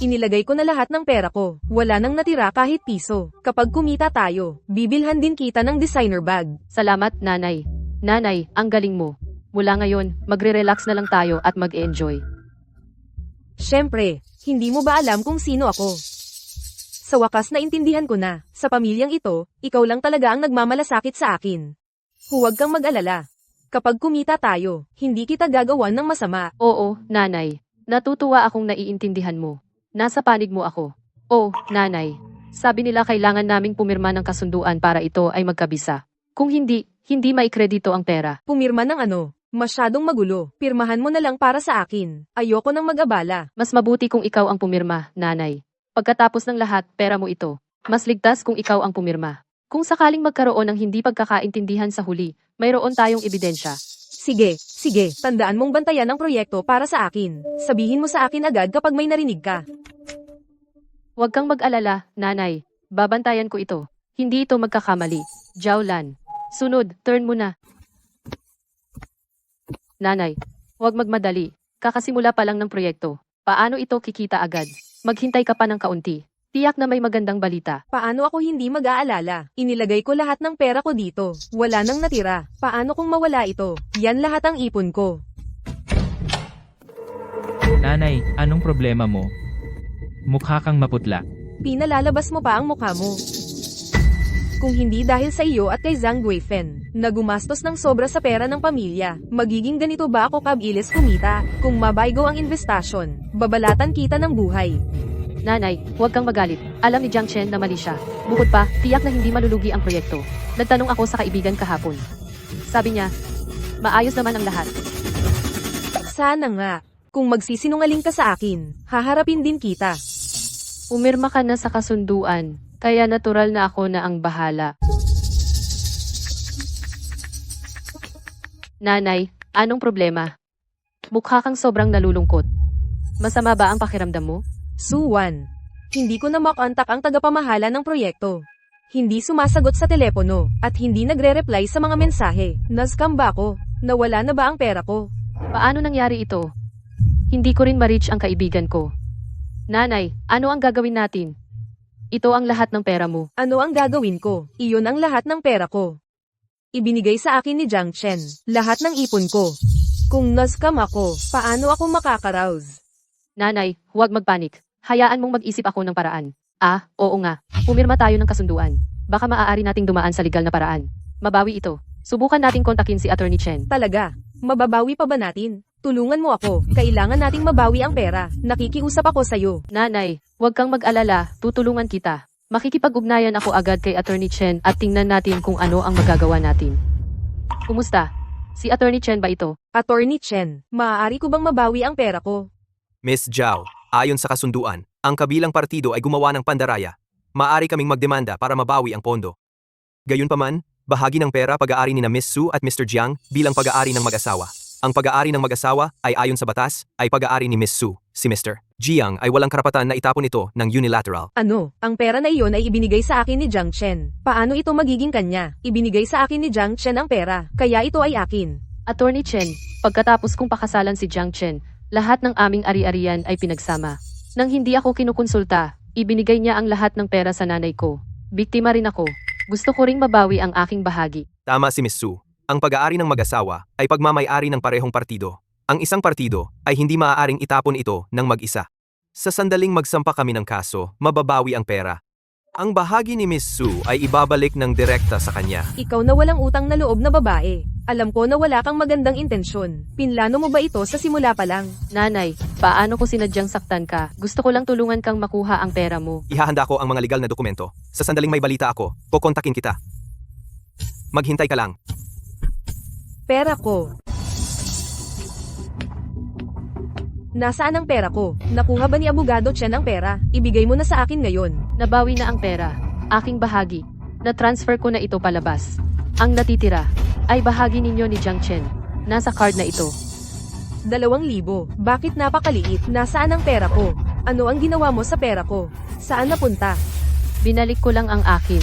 Inilagay ko na lahat ng pera ko. Wala nang natira kahit piso. Kapag kumita tayo, bibilhan din kita ng designer bag. Salamat, Nanay. Nanay, ang galing mo. Mula ngayon, magre-relax na lang tayo at mag-enjoy. Siyempre, hindi mo ba alam kung sino ako? Sa wakas naintindihan ko na, sa pamilyang ito, ikaw lang talaga ang nagmamalasakit sa akin. Huwag kang mag-alala. Kapag kumita tayo, hindi kita gagawan ng masama. Oo, Nanay. Natutuwa akong naiintindihan mo. Nasa panig mo ako. Oh, Nanay. Sabi nila kailangan naming pumirma ng kasunduan para ito ay magkabisa. Kung hindi, hindi maikredito ang pera. Pumirma ng ano? Masyadong magulo. Pirmahan mo na lang para sa akin. Ayoko nang mag-abala. Mas mabuti kung ikaw ang pumirma, Nanay. Pagkatapos ng lahat, pera mo ito. Mas ligtas kung ikaw ang pumirma. Kung sakaling magkaroon ng hindi pagkakaintindihan sa huli, mayroon tayong ebidensya. Sige, tandaan mong bantayan ang proyekto para sa akin. Sabihin mo sa akin agad kapag may narinig ka. Huwag kang mag-alala, Nanay. Babantayan ko ito. Hindi ito magkakamali. Jiaolan. Sunod, turn mo na. Nanay, huwag magmadali. Kakasimula pa lang ng proyekto. Paano ito kikita agad? Maghintay ka pa ng kaunti. Tiyak na may magandang balita. Paano ako hindi mag-aalala? Inilagay ko lahat ng pera ko dito. Wala nang natira. Paano kung mawala ito? Yan lahat ang ipon ko. Nanay, anong problema mo? Mukha kang maputla. Pinalalabas mo pa ang mukha mo. Kung hindi dahil sa iyo at kay Zhang Guifen, na gumastos ng sobra sa pera ng pamilya, magiging ganito ba ako kabilis kumita? Kung mabaygo ang investasyon, babalatan kita ng buhay. Nanay, huwag kang magalit. Alam ni Jiang Chen na mali siya. Bukod pa, tiyak na hindi malulugi ang proyekto. Nagtanong ako sa kaibigan kahapon. Sabi niya, maayos naman ang lahat. Sana nga. Kung magsisinungaling ka sa akin, haharapin din kita. Umirma ka na sa kasunduan, kaya natural na ako na ang bahala. Nanay, anong problema? Mukha kang sobrang nalulungkot. Masama ba ang pakiramdam mo? Suwan, hindi ko na makontak ang tagapamahala ng proyekto. Hindi sumasagot sa telepono, at hindi nagre-reply sa mga mensahe. Na-scam ba ako? Nawala na ba ang pera ko? Paano nangyari ito? Hindi ko rin ma-reach ang kaibigan ko. Nanay, ano ang gagawin natin? Ito ang lahat ng pera mo. Ano ang gagawin ko? Iyon ang lahat ng pera ko. Ibinigay sa akin ni Jiang Chen. Lahat ng ipon ko. Kung na-scam ako, paano ako makakaraos? Nanay, huwag magpanik. Hayaan mong mag-isip ako ng paraan. Ah, oo nga. Pumirma tayo ng kasunduan. Baka maaari nating dumaan sa legal na paraan. Mabawi ito. Subukan nating kontakin si Attorney Chen. Talaga? Mababawi pa ba natin? Tulungan mo ako. Kailangan nating mabawi ang pera. Nakikiusap ako sa'yo. Nanay, huwag kang mag-alala. Tutulungan kita. Makikipag-ugnayan ako agad kay Attorney Chen at tingnan natin kung ano ang magagawa natin. Kumusta? Si Attorney Chen ba ito? Attorney Chen, maaari ko bang mabawi ang pera ko? Miss Zhao, ayon sa kasunduan, ang kabilang partido ay gumawa ng pandaraya. Maaari kaming magdemanda para mabawi ang pondo. Gayunpaman, bahagi ng pera pag-aari ni na Miss Su at Mr. Jiang bilang pag-aari ng mag-asawa. Ang pag-aari ng mag-asawa ay ayon sa batas ay pag-aari ni Miss Su. Si Mr. Jiang ay walang karapatan na itapon ito ng unilateral. Ano? Ang pera na iyon ay ibinigay sa akin ni Jiang Chen. Paano ito magiging kanya? Ibinigay sa akin ni Jiang Chen ang pera, kaya ito ay akin. Attorney Chen, pagkatapos kong pakasalan si Jiang Chen, lahat ng aming ari-arian ay pinagsama. Nang hindi ako kinukonsulta, ibinigay niya ang lahat ng pera sa nanay ko. Biktima rin ako. Gusto ko ring mabawi ang aking bahagi. Tama si Miss Su. Ang pag-aari ng mag-asawa ay pagmamay-ari ng parehong partido. Ang isang partido ay hindi maaaring itapon ito ng mag-isa. Sa sandaling magsampa kami ng kaso, mababawi ang pera. Ang bahagi ni Miss Su ay ibabalik ng direkta sa kanya. Ikaw na walang utang na loob na babae. Alam ko na wala kang magandang intensyon. Pinlano mo ba ito sa simula pa lang? Nanay, paano ko sinadyang saktan ka? Gusto ko lang tulungan kang makuha ang pera mo. Ihahanda ko ang mga legal na dokumento. Sa sandaling may balita ako, kukontakin kita. Maghintay ka lang. Pera ko. Nasaan ang pera ko? Nakuha ba ni Abogado Chen ang pera? Ibigay mo na sa akin ngayon. Nabawi na ang pera. Aking bahagi. Na-transfer ko na ito palabas. Ang natitira ay bahagi ninyo ni Jiang Chen. Nasa card na ito. 2,000. Bakit napakaliit? Nasaan ang pera ko? Ano ang ginawa mo sa pera ko? Saan napunta? Binalik ko lang ang akin.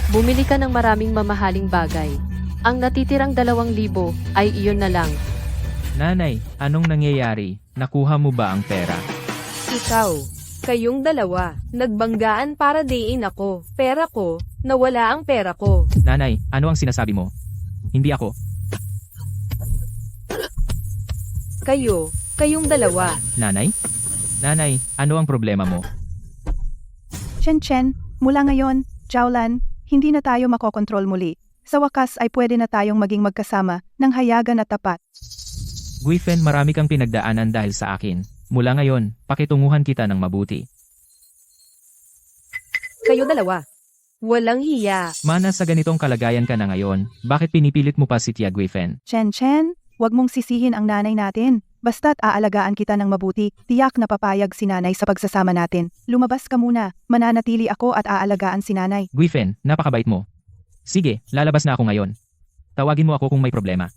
Bumili ka ng maraming mamahaling bagay. Ang natitirang 2,000 ay iyon na lang. Nanay, anong nangyayari? Nakuha mo ba ang pera? Ikaw. Kayong dalawa. Nagbanggaan para dayin ako. Pera ko. Nawala ang pera ko. Nanay, ano ang sinasabi mo? Hindi ako. Kayo. Kayong dalawa. Nanay? Nanay, ano ang problema mo? Chen, mula ngayon, Jiaolan, hindi na tayo makokontrol muli. Sa wakas ay pwede na tayong maging magkasama ng hayagan at tapat. Guifen, marami kang pinagdaanan dahil sa akin. Mula ngayon, pakitunguhan kita ng mabuti. Kayo dalawa. Walang hiya. Mana sa ganitong kalagayan ka na ngayon, bakit pinipilit mo pa si Tia Guifen? Chen, wag mong sisihin ang nanay natin. Basta't aalagaan kita ng mabuti, tiyak na papayag si nanay sa pagsasama natin. Lumabas ka muna, mananatili ako at aalagaan si nanay. Guifen, napakabait mo. Sige, lalabas na ako ngayon. Tawagin mo ako kung may problema.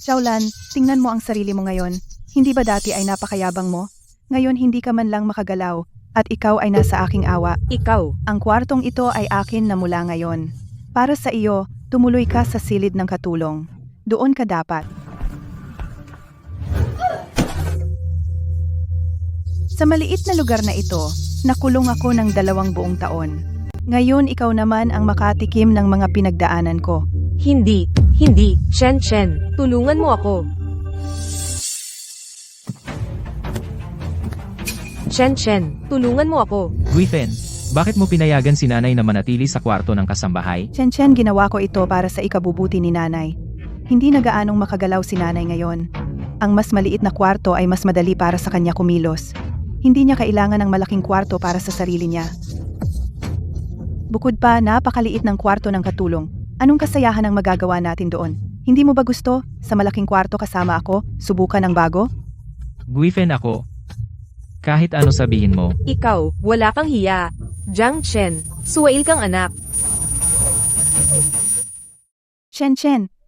Jiaolan, tingnan mo ang sarili mo ngayon. Hindi ba dati ay napakayabang mo? Ngayon hindi ka man lang makagalaw, at ikaw ay nasa aking awa. Ikaw. Ang kwartong ito ay akin na mula ngayon. Para sa iyo, tumuloy ka sa silid ng katulong. Doon ka dapat. Sa maliit na lugar na ito, nakulong ako ng 2 buong taon. Ngayon ikaw naman ang makatikim ng mga pinagdaanan ko. Hindi. Chen, tulungan mo ako. Chen, tulungan mo ako. Guifen, bakit mo pinayagan si nanay na manatili sa kwarto ng kasambahay? Chen, ginawa ko ito para sa ikabubuti ni nanay. Hindi na gaanong makagalaw si nanay ngayon. Ang mas maliit na kwarto ay mas madali para sa kanya kumilos. Hindi niya kailangan ng malaking kwarto para sa sarili niya. Bukod pa, napakaliit ng kwarto ng katulong. Anong kasayahan ang magagawa natin doon? Hindi mo ba gusto, sa malaking kwarto kasama ako, subukan ng bago? Guifen ako. Kahit ano sabihin mo. Ikaw, wala kang hiya. Jiang Chen, suwail kang anak. Chen,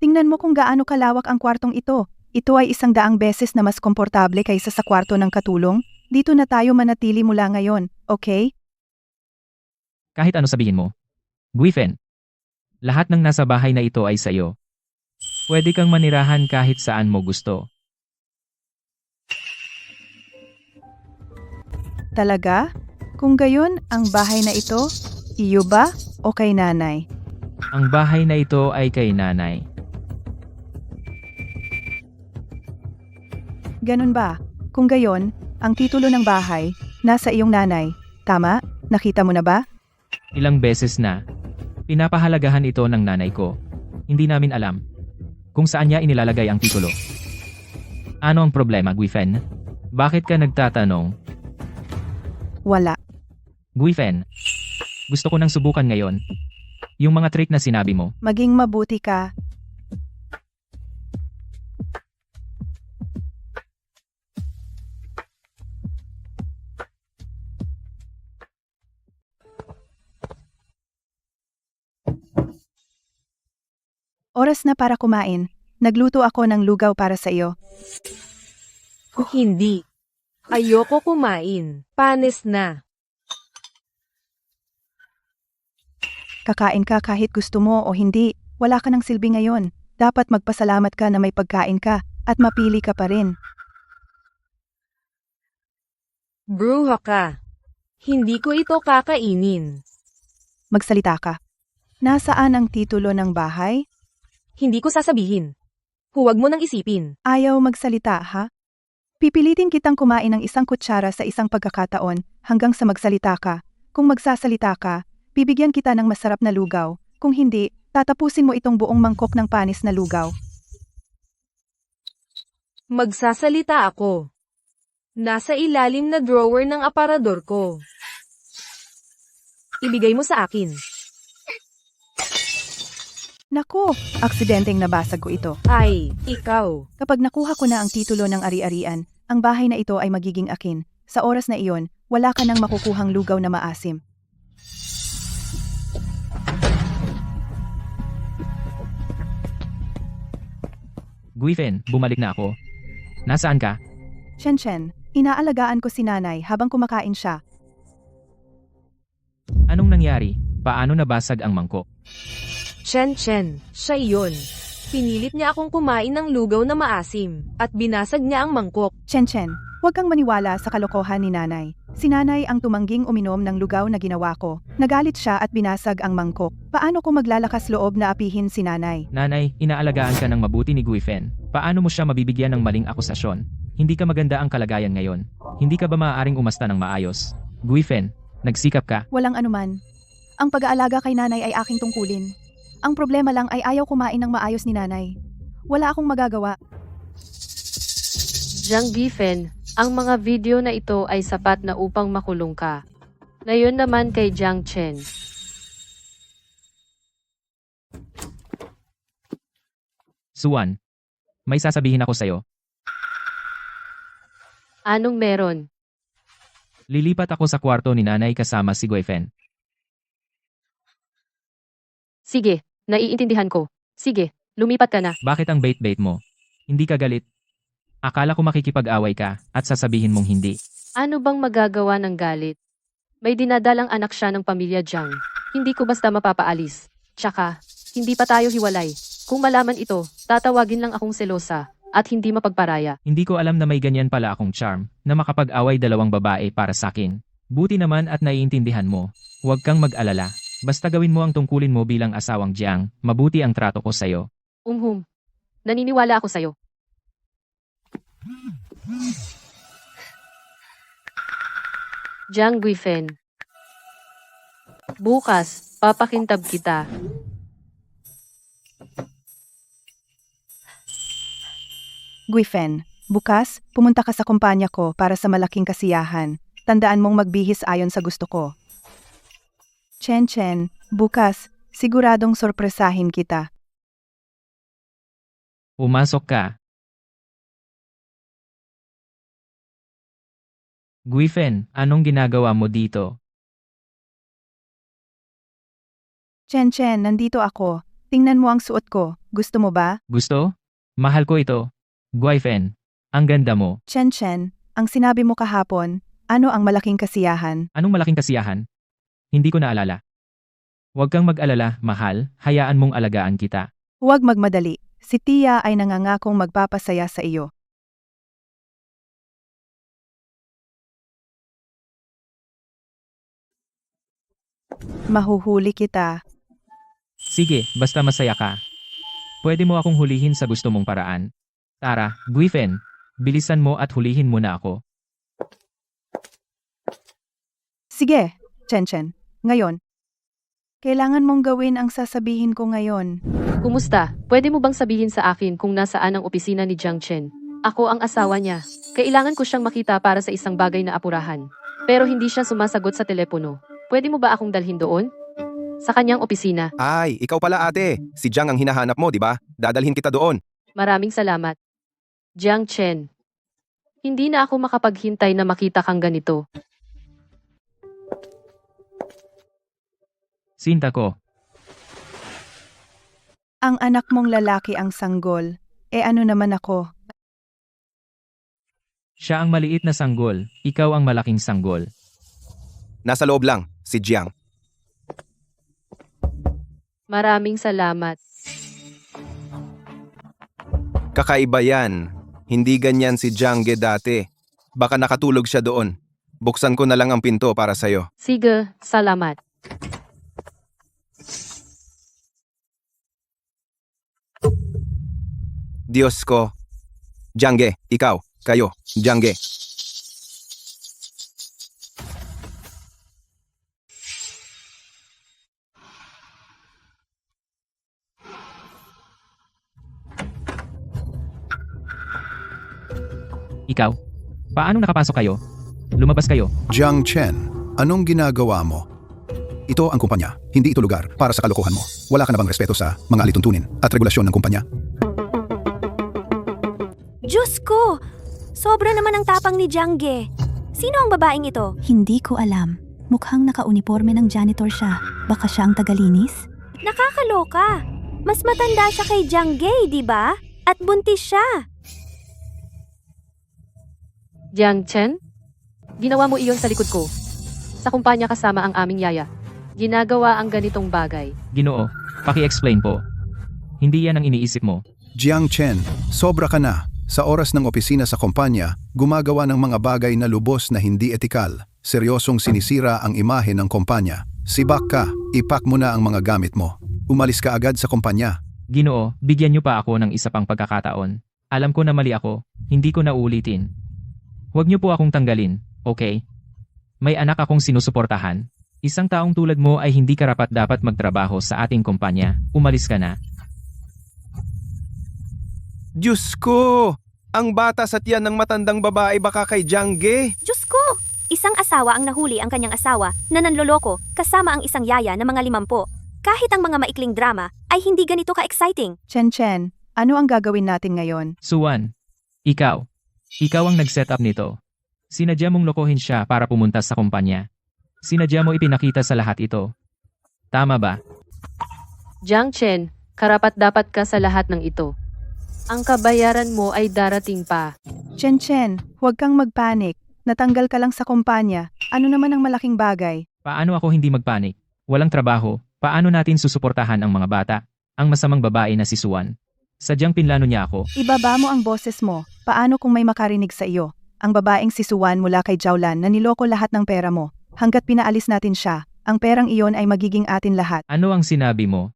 tingnan mo kung gaano kalawak ang kwartong ito. Ito ay 100 beses na mas komportable kaysa sa kwarto ng katulong. Dito na tayo manatili mula ngayon, okay? Kahit ano sabihin mo. Guifen, lahat ng nasa bahay na ito ay sayo. Pwede kang manirahan kahit saan mo gusto. Talaga? Kung gayon, ang bahay na ito, iyo ba o kay nanay? Ang bahay na ito ay kay nanay. Ganun ba? Kung gayon, ang titulo ng bahay, nasa iyong nanay. Tama? Nakita mo na ba? Ilang beses na. Pinapahalagahan ito ng nanay ko. Hindi namin alam kung saan niya inilalagay ang titulo. Ano ang problema, Guifen? Bakit ka nagtatanong? Wala. Guifen, gusto ko nang subukan ngayon. Yung mga trick na sinabi mo. Maging mabuti ka. Oras na para kumain. Nagluto ako ng lugaw para sa iyo. Hindi. Ayoko kumain. Panis na. Kakain ka kahit gusto mo o hindi. Wala ka ng silbi ngayon. Dapat magpasalamat ka na may pagkain ka at mapili ka pa rin. Bruha ka. Hindi ko ito kakainin. Magsalita ka. Nasaan ang titulo ng bahay? Hindi ko sasabihin. Huwag mo nang isipin. Ayaw magsalita, ha? Pipilitin kitang kumain ng isang kutsara sa isang pagkakataon hanggang sa magsalita ka. Kung magsasalita ka, bibigyan kita ng masarap na lugaw. Kung hindi, tatapusin mo itong buong mangkok ng panis na lugaw. Magsasalita ako. Nasa ilalim na drawer ng aparador ko. Ibigay mo sa akin. Naku, aksidenteng nabasag ko ito. Ay, ikaw. Kapag nakuha ko na ang titulo ng ari-arian, ang bahay na ito ay magiging akin. Sa oras na iyon, wala ka nang makukuhang lugaw na maasim. Guifen, bumalik na ako. Nasaan ka? Chen, inaalagaan ko si nanay habang kumakain siya. Anong nangyari? Paano nabasag ang mangkok? Chen, siya iyon. Pinilit niya akong kumain ng lugaw na maasim, at binasag niya ang mangkok. Chen, huwag kang maniwala sa kalokohan ni nanay. Si nanay ang tumangging uminom ng lugaw na ginawa ko. Nagalit siya at binasag ang mangkok. Paano ko maglalakas loob na apihin si nanay? Nanay, inaalagaan ka ng mabuti ni Guifen. Paano mo siya mabibigyan ng maling akusasyon? Hindi ka maganda ang kalagayan ngayon. Hindi ka ba maaaring umasta ng maayos? Guifen, nagsikap ka. Walang anuman. Ang pag-aalaga kay nanay ay aking tungkulin. Ang problema lang ay ayaw kumain ng maayos ni nanay. Wala akong magagawa. Jiang Guifen, ang mga video na ito ay sapat na upang makulong ka. Ngayon naman kay Jiang Chen. Suan, may sasabihin ako sa'yo. Anong meron? Lilipat ako sa kwarto ni nanay kasama si Guifen. Sige, naiintindihan ko. Sige, lumipat ka na. Bakit ang bait-bait mo? Hindi ka galit? Akala ko makikipag-away ka at sasabihin mong hindi. Ano bang magagawa ng galit? May dinadalang anak siya ng pamilya Jiang. Hindi ko basta mapapaalis. Tsaka, hindi pa tayo hiwalay. Kung malaman ito, tatawagin lang akong selosa at hindi mapagparaya. Hindi ko alam na may ganyan pala akong charm na makapag-away dalawang babae para sakin. Buti naman at naiintindihan mo. Huwag kang mag-alala. Basta gawin mo ang tungkulin mo bilang asawang Jiang, mabuti ang trato ko sa'yo. Naniniwala ako sa'yo. Jiang Guifen. Bukas, papakintab kita. Guifen, bukas, pumunta ka sa kumpanya ko para sa malaking kasiyahan. Tandaan mong magbihis ayon sa gusto ko. Chen, bukas, siguradong sorpresahin kita. Pumasok ka. Guifen, anong ginagawa mo dito? Chen, nandito ako. Tingnan mo ang suot ko. Gusto mo ba? Gusto? Mahal ko ito. Guifen, ang ganda mo. Chen, ang sinabi mo kahapon, ano ang malaking kasiyahan? Anong malaking kasiyahan? Hindi ko naalala. Huwag kang mag-alala, mahal, hayaan mong alagaan kita. Huwag magmadali. Si Tia ay nangangakong magpapasaya sa iyo. Mahuhuli kita. Sige, basta masaya ka. Pwede mo akong hulihin sa gusto mong paraan. Tara, Griffin, bilisan mo at hulihin mo na ako. Sige, Chen. Ngayon. Kailangan mong gawin ang sasabihin ko ngayon. Kumusta? Pwede mo bang sabihin sa akin kung nasaan ang opisina ni Jiang Chen? Ako ang asawa niya. Kailangan ko siyang makita para sa isang bagay na apurahan. Pero hindi siya sumasagot sa telepono. Pwede mo ba akong dalhin doon? Sa kanyang opisina. Ay, ikaw pala ate. Si Jiang ang hinahanap mo, di ba? Dadalhin kita doon. Maraming salamat. Jiang Chen. Hindi na ako makapaghintay na makita kang ganito. Sinta ko, Ang anak mong lalaki ang sanggol. Ano naman ako? siya ang maliit na sanggol, ikaw ang malaking sanggol. Nasa loob lang, si Jiang. Maraming salamat. Kakaiba yan. Hindi ganyan si Jiang Ge dati. Baka nakatulog siya doon. Buksan ko na lang ang pinto para sa'yo. Sige, salamat. Diyos ko. Jiang Ge, ikaw, kayo, Jiang Ge. Ikaw? Paano nakapasok kayo? Lumabas kayo. Jiang Chen, anong ginagawa mo? Ito ang kumpanya, hindi ito lugar para sa kalokohan mo. Wala ka na bang respeto sa mga alituntunin at regulasyon ng kumpanya? Diyos ko! Sobra naman ang tapang ni Jiang Ge. Sino ang babaeng ito? Hindi ko alam. Mukhang naka-uniforme ng janitor siya. Baka siya ang tagalinis? Nakakaloka. Mas matanda siya kay Jiang Ge, di ba? At buntis siya. Jiang Chen? Ginawa mo iyon sa likod ko. Sa kumpanya kasama ang aming yaya. Ginagawa ang ganitong bagay. Ginoo, paki-explain po. Hindi yan ang iniisip mo. Jiang Chen, sobra ka na. Sa oras ng opisina sa kumpanya, gumagawa ng mga bagay na lubos na hindi etikal. Seryosong sinisira ang imahe ng kumpanya. Sibak ka, ipak mo na ang mga gamit mo. Umalis ka agad sa kumpanya. Ginoo, bigyan niyo pa ako ng isa pang pagkakataon. Alam ko na mali ako, hindi ko na uulitin. Huwag niyo po akong tanggalin, okay? May anak akong sinusuportahan. Isang taong tulad mo ay hindi karapat-dapat magtrabaho sa ating kumpanya. Umalis ka na. Diyos ko! Ang bata sa tiyan ng matandang babae baka kay Jiang Ge. Diyos ko! Isang asawa ang nahuli ang kanyang asawa na nanloloko kasama ang isang yaya na mga 50. Kahit ang mga maikling drama ay hindi ganito ka-exciting. Chen, ano ang gagawin natin ngayon? Suwan, ikaw. Ikaw ang nag-set up nito. Sinadya mong lokohin siya para pumunta sa kumpanya. Sinadya mo ipinakita sa lahat ito. Tama ba? Jiang Chen, karapat-dapat ka sa lahat ng ito. Ang kabayaran mo ay darating pa. Chen, huwag kang magpanik. Natanggal ka lang sa kumpanya. Ano naman ang malaking bagay? Paano ako hindi magpanik? Walang trabaho. Paano natin susuportahan ang mga bata? Ang masamang babae na si Suwan. Sadyang pinlano niya ako. Ibaba mo ang boses mo. Paano kung may makarinig sa iyo? Ang babaeng si Suwan mula kay Jiaolan na niloko lahat ng pera mo. Hanggat pinaalis natin siya, ang perang iyon ay magiging atin lahat. Ano ang sinabi mo?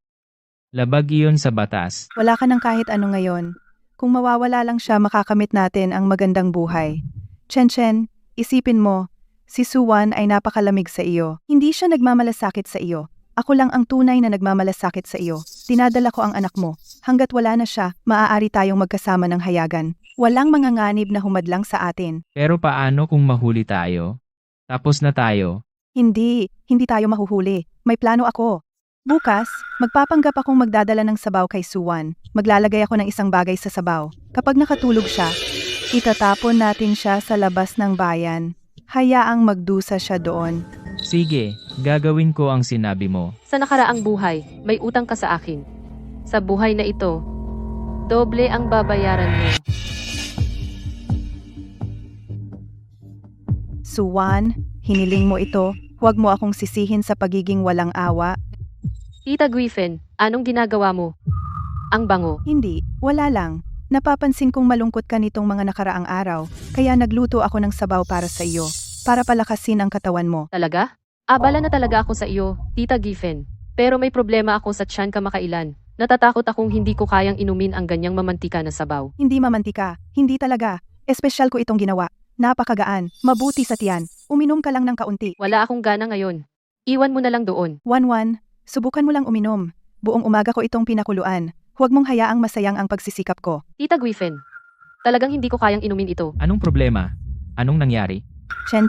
Labag iyon sa batas. Wala ka ng kahit ano ngayon. Kung mawawala lang siya, makakamit natin ang magandang buhay. Chen, isipin mo, si Suwan ay napakalamig sa iyo. Hindi siya nagmamalasakit sa iyo. Ako lang ang tunay na nagmamalasakit sa iyo. Tinadala ko ang anak mo. Hanggat wala na siya, maaari tayong magkasama ng hayagan. Walang manganganib na humadlang sa atin. Pero paano kung mahuli tayo? Tapos na tayo. Hindi tayo mahuhuli. May plano ako. Bukas, magpapanggap akong magdadala ng sabaw kay Suwan. Maglalagay ako ng isang bagay sa sabaw. Kapag nakatulog siya, itatapon natin siya sa labas ng bayan. Hayaang magdusa siya doon. Sige, gagawin ko ang sinabi mo. Sa nakaraang buhay, may utang ka sa akin. Sa buhay na ito, doble ang babayaran mo. Suwan, hiniling mo ito. Huwag mo akong sisihin sa pagiging walang awa. Tita Griffin, anong ginagawa mo? Ang bango. Hindi, wala lang. Napapansin kong malungkot ka nitong mga nakaraang araw, kaya nagluto ako ng sabaw para sa iyo, para palakasin ang katawan mo. Talaga? Abala na talaga ako sa iyo, Tita Griffin. Pero may problema ako sa tiyan kamakailan. Natatakot akong hindi ko kayang inumin ang ganyang mamantika na sabaw. Hindi mamantika, hindi talaga. Espesyal ko itong ginawa. Napakagaan, mabuti sa tiyan. Uminom ka lang ng kaunti. Wala akong gana ngayon. Iwan mo na lang doon. 1-1, subukan mo lang uminom. Buong umaga ko itong pinakuluan. Huwag mong hayaang masayang ang pagsisikap ko. Tita Griffin, talagang hindi ko kayang inumin ito. Anong problema? Anong nangyari? Chen,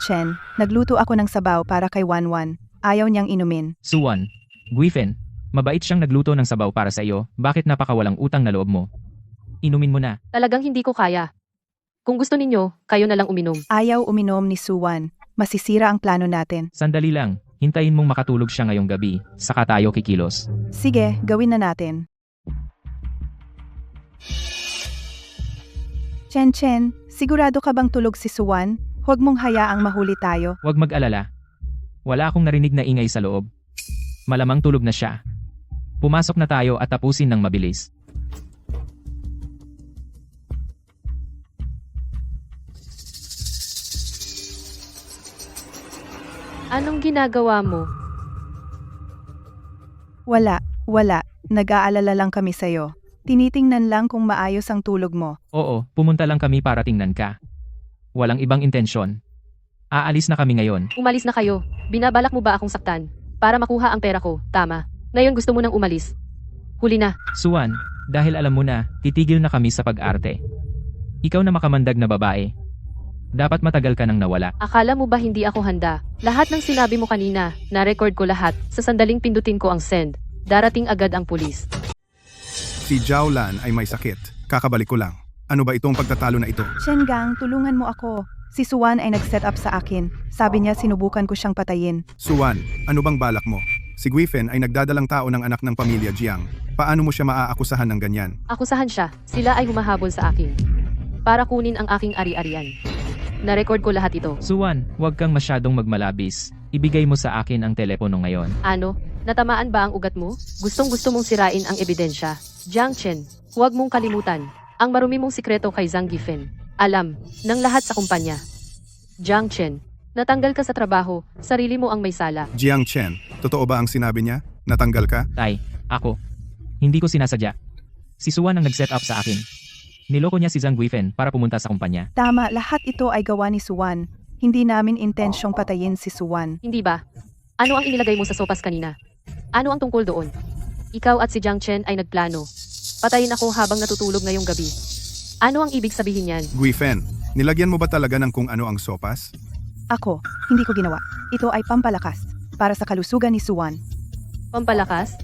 nagluto ako ng sabaw para kay 1-1. Ayaw niyang inumin. Suwan. Griffin, mabait siyang nagluto ng sabaw para sa iyo, bakit napakawalang utang na loob mo? Inumin mo na. Talagang hindi ko kaya. Kung gusto ninyo, kayo na lang uminom. Ayaw uminom ni Suwan. Masisira ang plano natin. Sandali lang, hintayin mong makatulog siya ngayong gabi, saka tayo kikilos. Sige, gawin na natin. Chen, sigurado ka bang tulog si Suwan? Huwag mong hayaang mahuli tayo. Huwag mag-alala. Wala akong narinig na ingay sa loob. Malamang tulog na siya. Pumasok na tayo at tapusin ng mabilis. Anong ginagawa mo? Wala. Nag-aalala lang kami sa'yo. Tinitingnan lang kung maayos ang tulog mo. Oo, pumunta lang kami para tingnan ka. Walang ibang intensyon. Aalis na kami ngayon. Umalis na kayo. Binabalak mo ba akong saktan? Para makuha ang pera ko, tama. Ngayon gusto mo nang umalis. Huli na. Suwan, dahil alam mo na, titigil na kami sa pag-arte. Ikaw na makamandag na babae. Dapat matagal ka nang nawala. Akala mo ba hindi ako handa? Lahat ng sinabi mo kanina, na-record ko lahat. Sa sandaling pindutin ko ang send. Darating agad ang pulis. Si Zhao Lan ay may sakit. Kakabalik ko lang. Ano ba itong pagtatalo na ito? Shengang, tulungan mo ako. Si Suwan ay nag-set up sa akin. Sabi niya sinubukan ko siyang patayin. Suwan, ano bang balak mo? Si Griffin ay nagdadalang tao ng anak ng pamilya Jiang. Paano mo siya maaakusahan ng ganyan? Akusahan siya. Sila ay humahabol sa akin. Para kunin ang aking ari-arian. Na-record ko lahat ito. Suwan, huwag kang masyadong magmalabis. Ibigay mo sa akin ang telepono ngayon. Ano? Natamaan ba ang ugat mo? Gustong-gusto mong sirain ang ebidensya. Jiang Chen, huwag mong kalimutan. Ang marumi mong sikreto kay Zhang Gifen. Alam, ng lahat sa kumpanya. Jiang Chen, natanggal ka sa trabaho, sarili mo ang may sala. Jiang Chen, totoo ba ang sinabi niya? Natanggal ka? Tay, ako. Hindi ko sinasadya. Si Suwan ang nag-set up sa akin. Niloko niya si Zhang Guifen para pumunta sa kumpanya. Tama, lahat ito ay gawa ni Suwan. Hindi namin intensyong patayin si Suwan. Hindi ba? Ano ang inilagay mo sa sopas kanina? Ano ang tungkol doon? Ikaw at si Jiang Chen ay nagplano. Patayin ako habang natutulog ngayong gabi. Ano ang ibig sabihin niyan? Griffin, nilagyan mo ba talaga ng kung ano ang sopas? Ako, hindi ko ginawa. Ito ay pampalakas. Para sa kalusugan ni Suwan. Pampalakas?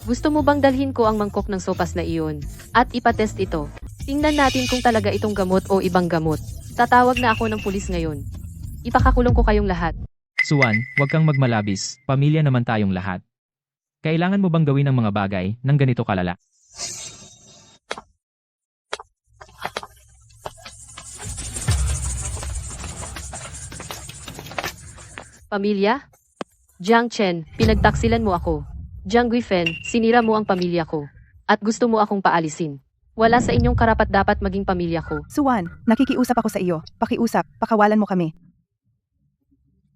Gusto mo bang dalhin ko ang mangkok ng sopas na iyon? At ipatest ito? Tingnan natin kung talaga itong gamot o ibang gamot. Tatawag na ako ng pulis ngayon. Ipakakulong ko kayong lahat. Suwan, huwag kang magmalabis. Pamilya naman tayong lahat. Kailangan mo bang gawin ang mga bagay ng ganito kalala? Pamilya? Jiang Chen, pinagtaksilan mo ako. Jiang Guifen, sinira mo ang pamilya ko. At gusto mo akong paalisin. Wala sa inyong karapat-dapat maging pamilya ko. Suwan, nakikiusap ako sa iyo. Pakiusap, pakawalan mo kami.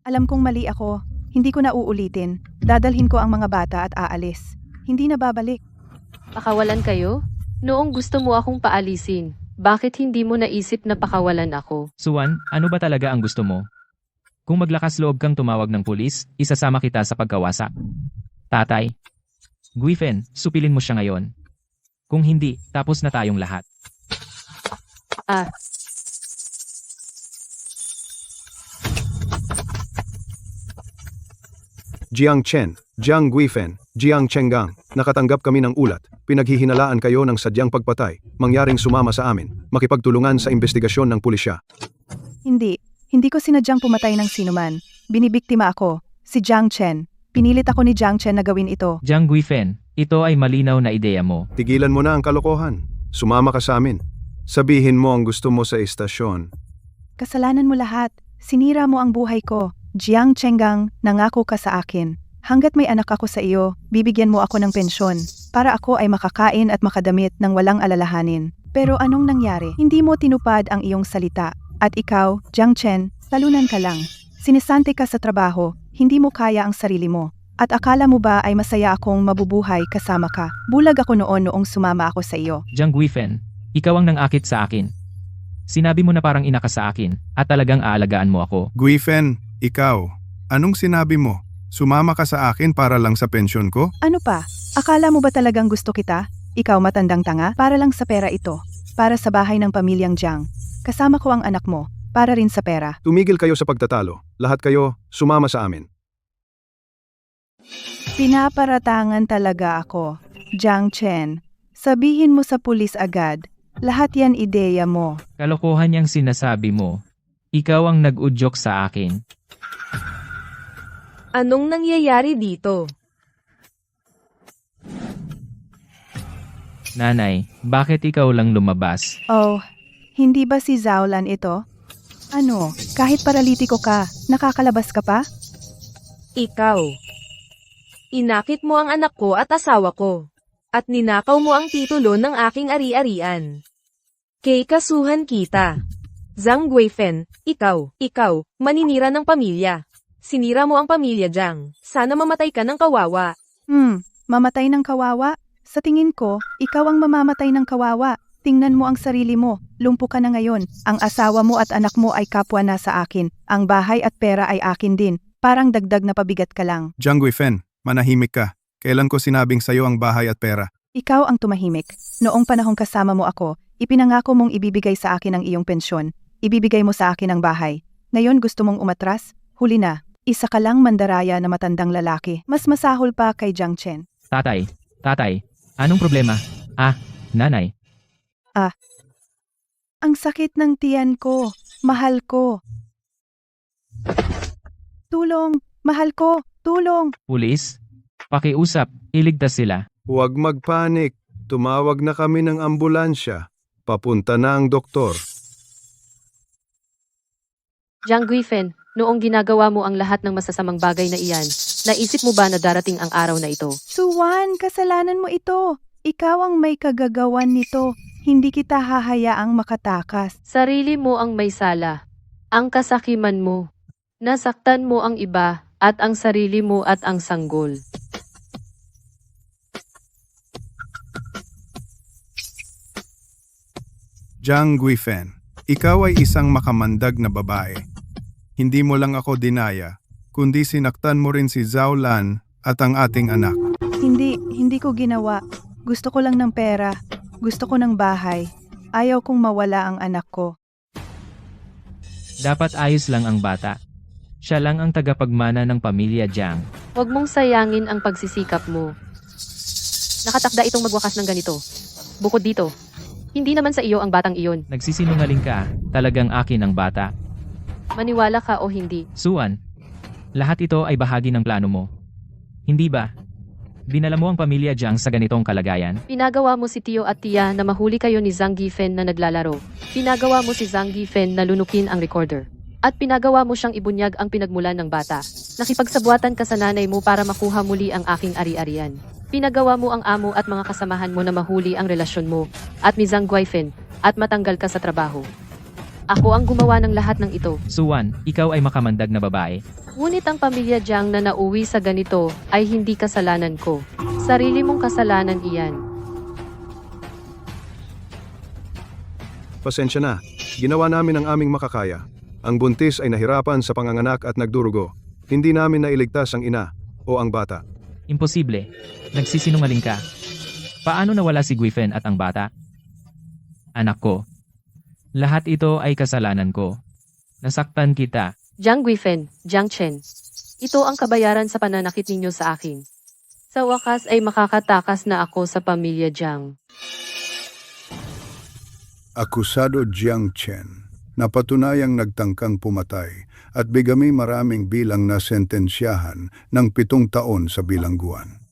Alam kong mali ako. Hindi ko na uulitin. Dadalhin ko ang mga bata at aalis. Hindi na babalik. Pakawalan kayo? Noong gusto mo akong paalisin, bakit hindi mo naisip na pakawalan ako? Suwan, ano ba talaga ang gusto mo? Kung maglakas loob kang tumawag ng pulis, isasama kita sa pagkawasak. Tatay. Guifen, supilin mo siya ngayon. Kung hindi, tapos na tayong lahat. Jiang Chen, Jiang Guifen, Jiang Chenggang, nakatanggap kami ng ulat. Pinaghihinalaan kayo ng sadyang pagpatay. Mangyaring sumama sa amin. Makipagtulungan sa investigasyon ng pulisya. Hindi ko sinadyang pumatay ng sinuman. Binibiktima ako. Si Jiang Chen. Pinilit ako ni Jiang Chen na gawin ito. Jiang Guifen, ito ay malinaw na ideya mo. Tigilan mo na ang kalokohan. Sumama ka sa amin. Sabihin mo ang gusto mo sa istasyon. Kasalanan mo lahat. Sinira mo ang buhay ko. Jiang Chenggang, nangako ka sa akin. Hanggat may anak ako sa iyo, bibigyan mo ako ng pensyon para ako ay makakain at makadamit ng walang alalahanin. Pero anong nangyari? Hindi mo tinupad ang iyong salita. At ikaw, Jiang Chen, talunan ka lang. Sinisante ka sa trabaho, hindi mo kaya ang sarili mo. At akala mo ba ay masaya akong mabubuhay kasama ka? Bulag ako noong sumama ako sa iyo. Jiang Guifen, ikaw ang nangakit sa akin. Sinabi mo na parang ina ka sa akin, at talagang aalagaan mo ako. Guifen, ikaw, anong sinabi mo? Sumama ka sa akin para lang sa pensyon ko? Ano pa? Akala mo ba talagang gusto kita? Ikaw matandang tanga? Para lang sa pera ito. Para sa bahay ng pamilyang Jiang. Kasama ko ang anak mo. Para rin sa pera. Tumigil kayo sa pagtatalo. Lahat kayo, sumama sa amin. Pinaparatangan talaga ako. Jiang Chen, sabihin mo sa pulis agad. Lahat yan ideya mo. Kalokohan yang sinasabi mo. Ikaw ang nag-udyok sa akin. Anong nangyayari dito? Nanay, bakit ikaw lang lumabas? Oh, hindi ba si Zaolan ito? Ano, kahit paralitiko ka, nakakalabas ka pa? Ikaw. Inakit mo ang anak ko at asawa ko. At ninakaw mo ang titulo ng aking ari-arian. Kay kasuhan kita. Zhang Guifen, ikaw, maninira ng pamilya. Sinira mo ang pamilya Jiang. Sana mamatay ka ng kawawa. Mamatay ng kawawa? Sa tingin ko, ikaw ang mamamatay ng kawawa. Tingnan mo ang sarili mo, lumpo ka na ngayon. Ang asawa mo at anak mo ay kapwa na sa akin. Ang bahay at pera ay akin din. Parang dagdag na pabigat ka lang. Jiang Guifen, manahimik ka. Kailan ko sinabing sayo ang bahay at pera? Ikaw ang tumahimik. Noong panahong kasama mo ako, ipinangako mong ibibigay sa akin ang iyong pensyon. Ibibigay mo sa akin ang bahay. Ngayon gusto mong umatras? Huli na. Isa ka lang mandaraya na matandang lalaki. Mas masahol pa kay Jiang Chen. Tatay, anong problema? Nanay. Ang sakit ng tiyan ko. Mahal ko. Tulong! Mahal ko! Tulong! Pulis? Pakiusap, iligtas sila. Huwag magpanik. Tumawag na kami ng ambulansya. Papunta na ang doktor. Jiang Guifen, noong ginagawa mo ang lahat ng masasamang bagay na iyan, naisip mo ba na darating ang araw na ito? Suwan, kasalanan mo ito. Ikaw ang may kagagawan nito. Hindi kita hahayaang makatakas. Sarili mo ang may sala. Ang kasakiman mo. Nasaktan mo ang iba, at ang sarili mo at ang sanggol. Jiang Guifen, ikaw ay isang makamandag na babae. Hindi mo lang ako dinaya, kundi sinaktan mo rin si Zaolan at ang ating anak. Hindi ko ginawa. Gusto ko lang ng pera. Gusto ko ng bahay. Ayaw kong mawala ang anak ko. Dapat ayos lang ang bata. Siya lang ang tagapagmana ng pamilya Jiang. Huwag mong sayangin ang pagsisikap mo. Nakatakda itong magwakas ng ganito. Bukod dito, hindi naman sa iyo ang batang iyon. Nagsisinungaling ka, talagang akin ang bata. Maniwala ka o hindi. Suan, lahat ito ay bahagi ng plano mo. Hindi ba? Dinala mo ang pamilya Jiang sa ganitong kalagayan? Pinagawa mo si Tio at Tia na mahuli kayo ni Zhang Guifen na naglalaro. Pinagawa mo si Zhang Guifen na lunukin ang recorder. At pinagawa mo siyang ibunyag ang pinagmulan ng bata. Nakipagsabuatan ka sa nanay mo para makuha muli ang aking ari-arian. Pinagawa mo ang amo at mga kasamahan mo na mahuli ang relasyon mo at ni Zhang Guifen at matanggal ka sa trabaho. Ako ang gumawa ng lahat ng ito. Suan, ikaw ay makamandag na babae. Ngunit ang pamilya Jiang na nauwi sa ganito ay hindi kasalanan ko. Sarili mong kasalanan iyan. Pasensya na. Ginawa namin ang aming makakaya. Ang buntis ay nahirapan sa panganganak at nagdurugo. Hindi namin nailigtas ang ina o ang bata. Imposible. Nagsisinungaling ka. Paano nawala si Guifen at ang bata? Anak ko. Lahat ito ay kasalanan ko. Nasaktan kita. Jiang Guifen, Jiang Chen. Ito ang kabayaran sa pananakit ninyo sa akin. Sa wakas ay makakatakas na ako sa pamilya Jiang. Akusado Jiang Chen, napatunayang nagtangkang pumatay at bigami maraming bilang na sentensyahan ng 7 taon sa bilangguan.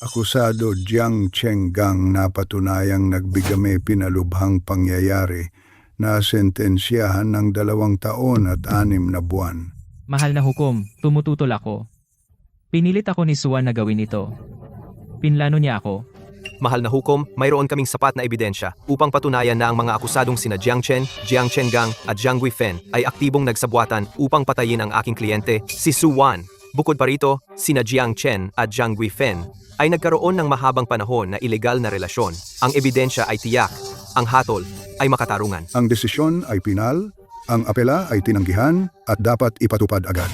Akusado Jiang Chenggang napatunayang nagbigami pinalubhang pangyayari na sentensyahan ng 2 taon at 6 na buwan. Mahal na hukom, tumututol ako. Pinilit ako ni Suan na gawin ito. Pinlano niya ako. Mahal na hukom, mayroon kaming sapat na ebidensya upang patunayan na ang mga akusadong sina Jiang Chen, Jiang Chengang at Jiang Guifen ay aktibong nagsabwatan upang patayin ang aking kliyente, si Su Wan. Bukod pa rito, sina Jiang Chen at Jiang Guifen ay nagkaroon ng mahabang panahon na ilegal na relasyon. Ang ebidensya ay tiyak, ang hatol ay makatarungan. Ang desisyon ay pinal, ang apela ay tinanggihan at dapat ipatupad agad.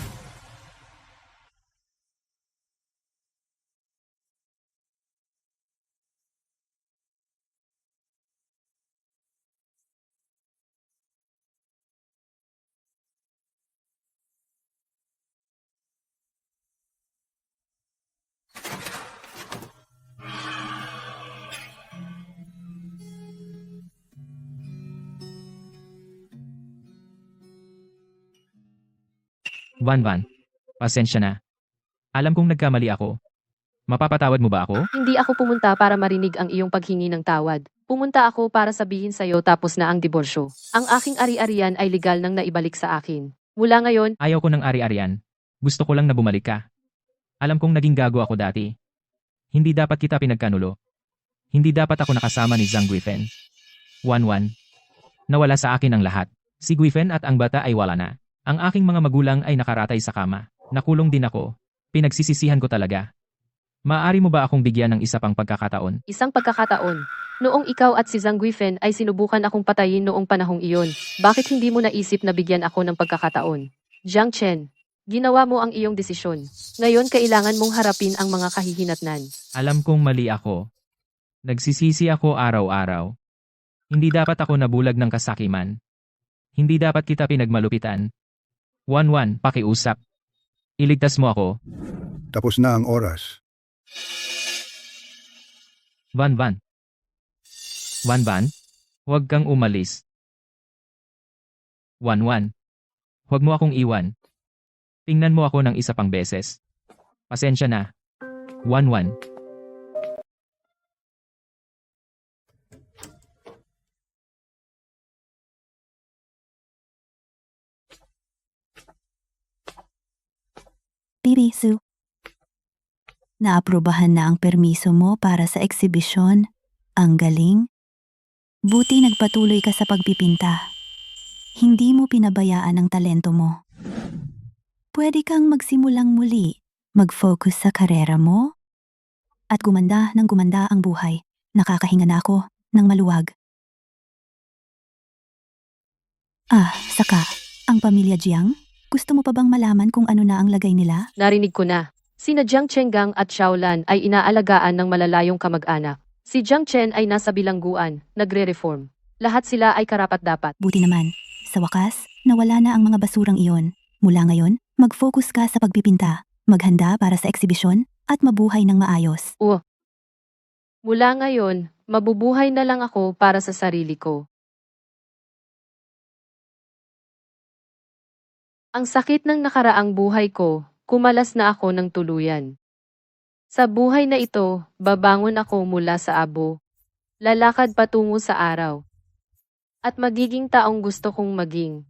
Van, pasensya na. Alam kong nagkamali ako. Mapapatawad mo ba ako? Hindi ako pumunta para marinig ang iyong paghingi ng tawad. Pumunta ako para sabihin sa'yo tapos na ang diborsyo. Ang aking ari-arian ay legal nang naibalik sa akin. Mula ngayon, Ayaw ko ng ari-arian. Gusto ko lang na bumalik ka. Alam kong naging gago ako dati. Hindi dapat kita pinagkanulo. Hindi dapat ako nakasama ni Zhang Guifen. 1-1. Nawala sa akin ang lahat. Si Guifen at ang bata ay wala na. Ang aking mga magulang ay nakaratay sa kama. Nakulong din ako. Pinagsisisihan ko talaga. Maaari mo ba akong bigyan ng isa pang pagkakataon? isang pagkakataon. Noong ikaw at si Zhang Guifen ay sinubukan akong patayin noong panahong iyon, bakit hindi mo naisip na bigyan ako ng pagkakataon? Jiang Chen, ginawa mo ang iyong desisyon. Ngayon kailangan mong harapin ang mga kahihinatnan. Alam kong mali ako. Nagsisisi ako araw-araw. Hindi dapat ako nabulag ng kasakiman. Hindi dapat kita pinagmalupitan. 1-1, pakiusap. Iligtas mo ako. Tapos na ang oras. Van. Huwag kang umalis. 1-1. Huwag mo akong iwan. Tingnan mo ako ng isa pang beses. Pasensya na. 1-1. Bibi, Su. Naaprubahan na ang permiso mo para sa eksibisyon. Ang galing. Buti nagpatuloy ka sa pagpipinta. Hindi mo pinabayaan ang talento mo. Pwede kang magsimulang muli, mag-focus sa karera mo, at gumanda ng gumanda ang buhay. Nakakahinga na ako ng maluwag. Saka, ang pamilya Jiang, gusto mo pa bang malaman kung ano na ang lagay nila? Narinig ko na. Sina Jiang Chengang at Xiaolan ay inaalagaan ng malalayong kamag-anak. Si Jiang Chen ay nasa bilangguan, nagre-reform. Lahat sila ay karapat-dapat. Buti naman. Sa wakas, nawala na ang mga basurang iyon. Mula ngayon, mag-focus ka sa pagpipinta, maghanda para sa eksibisyon, at mabuhay ng maayos. Mula ngayon, mabubuhay na lang ako para sa sarili ko. Ang sakit ng nakaraang buhay ko, kumalas na ako ng tuluyan. Sa buhay na ito, babangon ako mula sa abo. Lalakad patungo sa araw. At magiging taong gusto kong maging.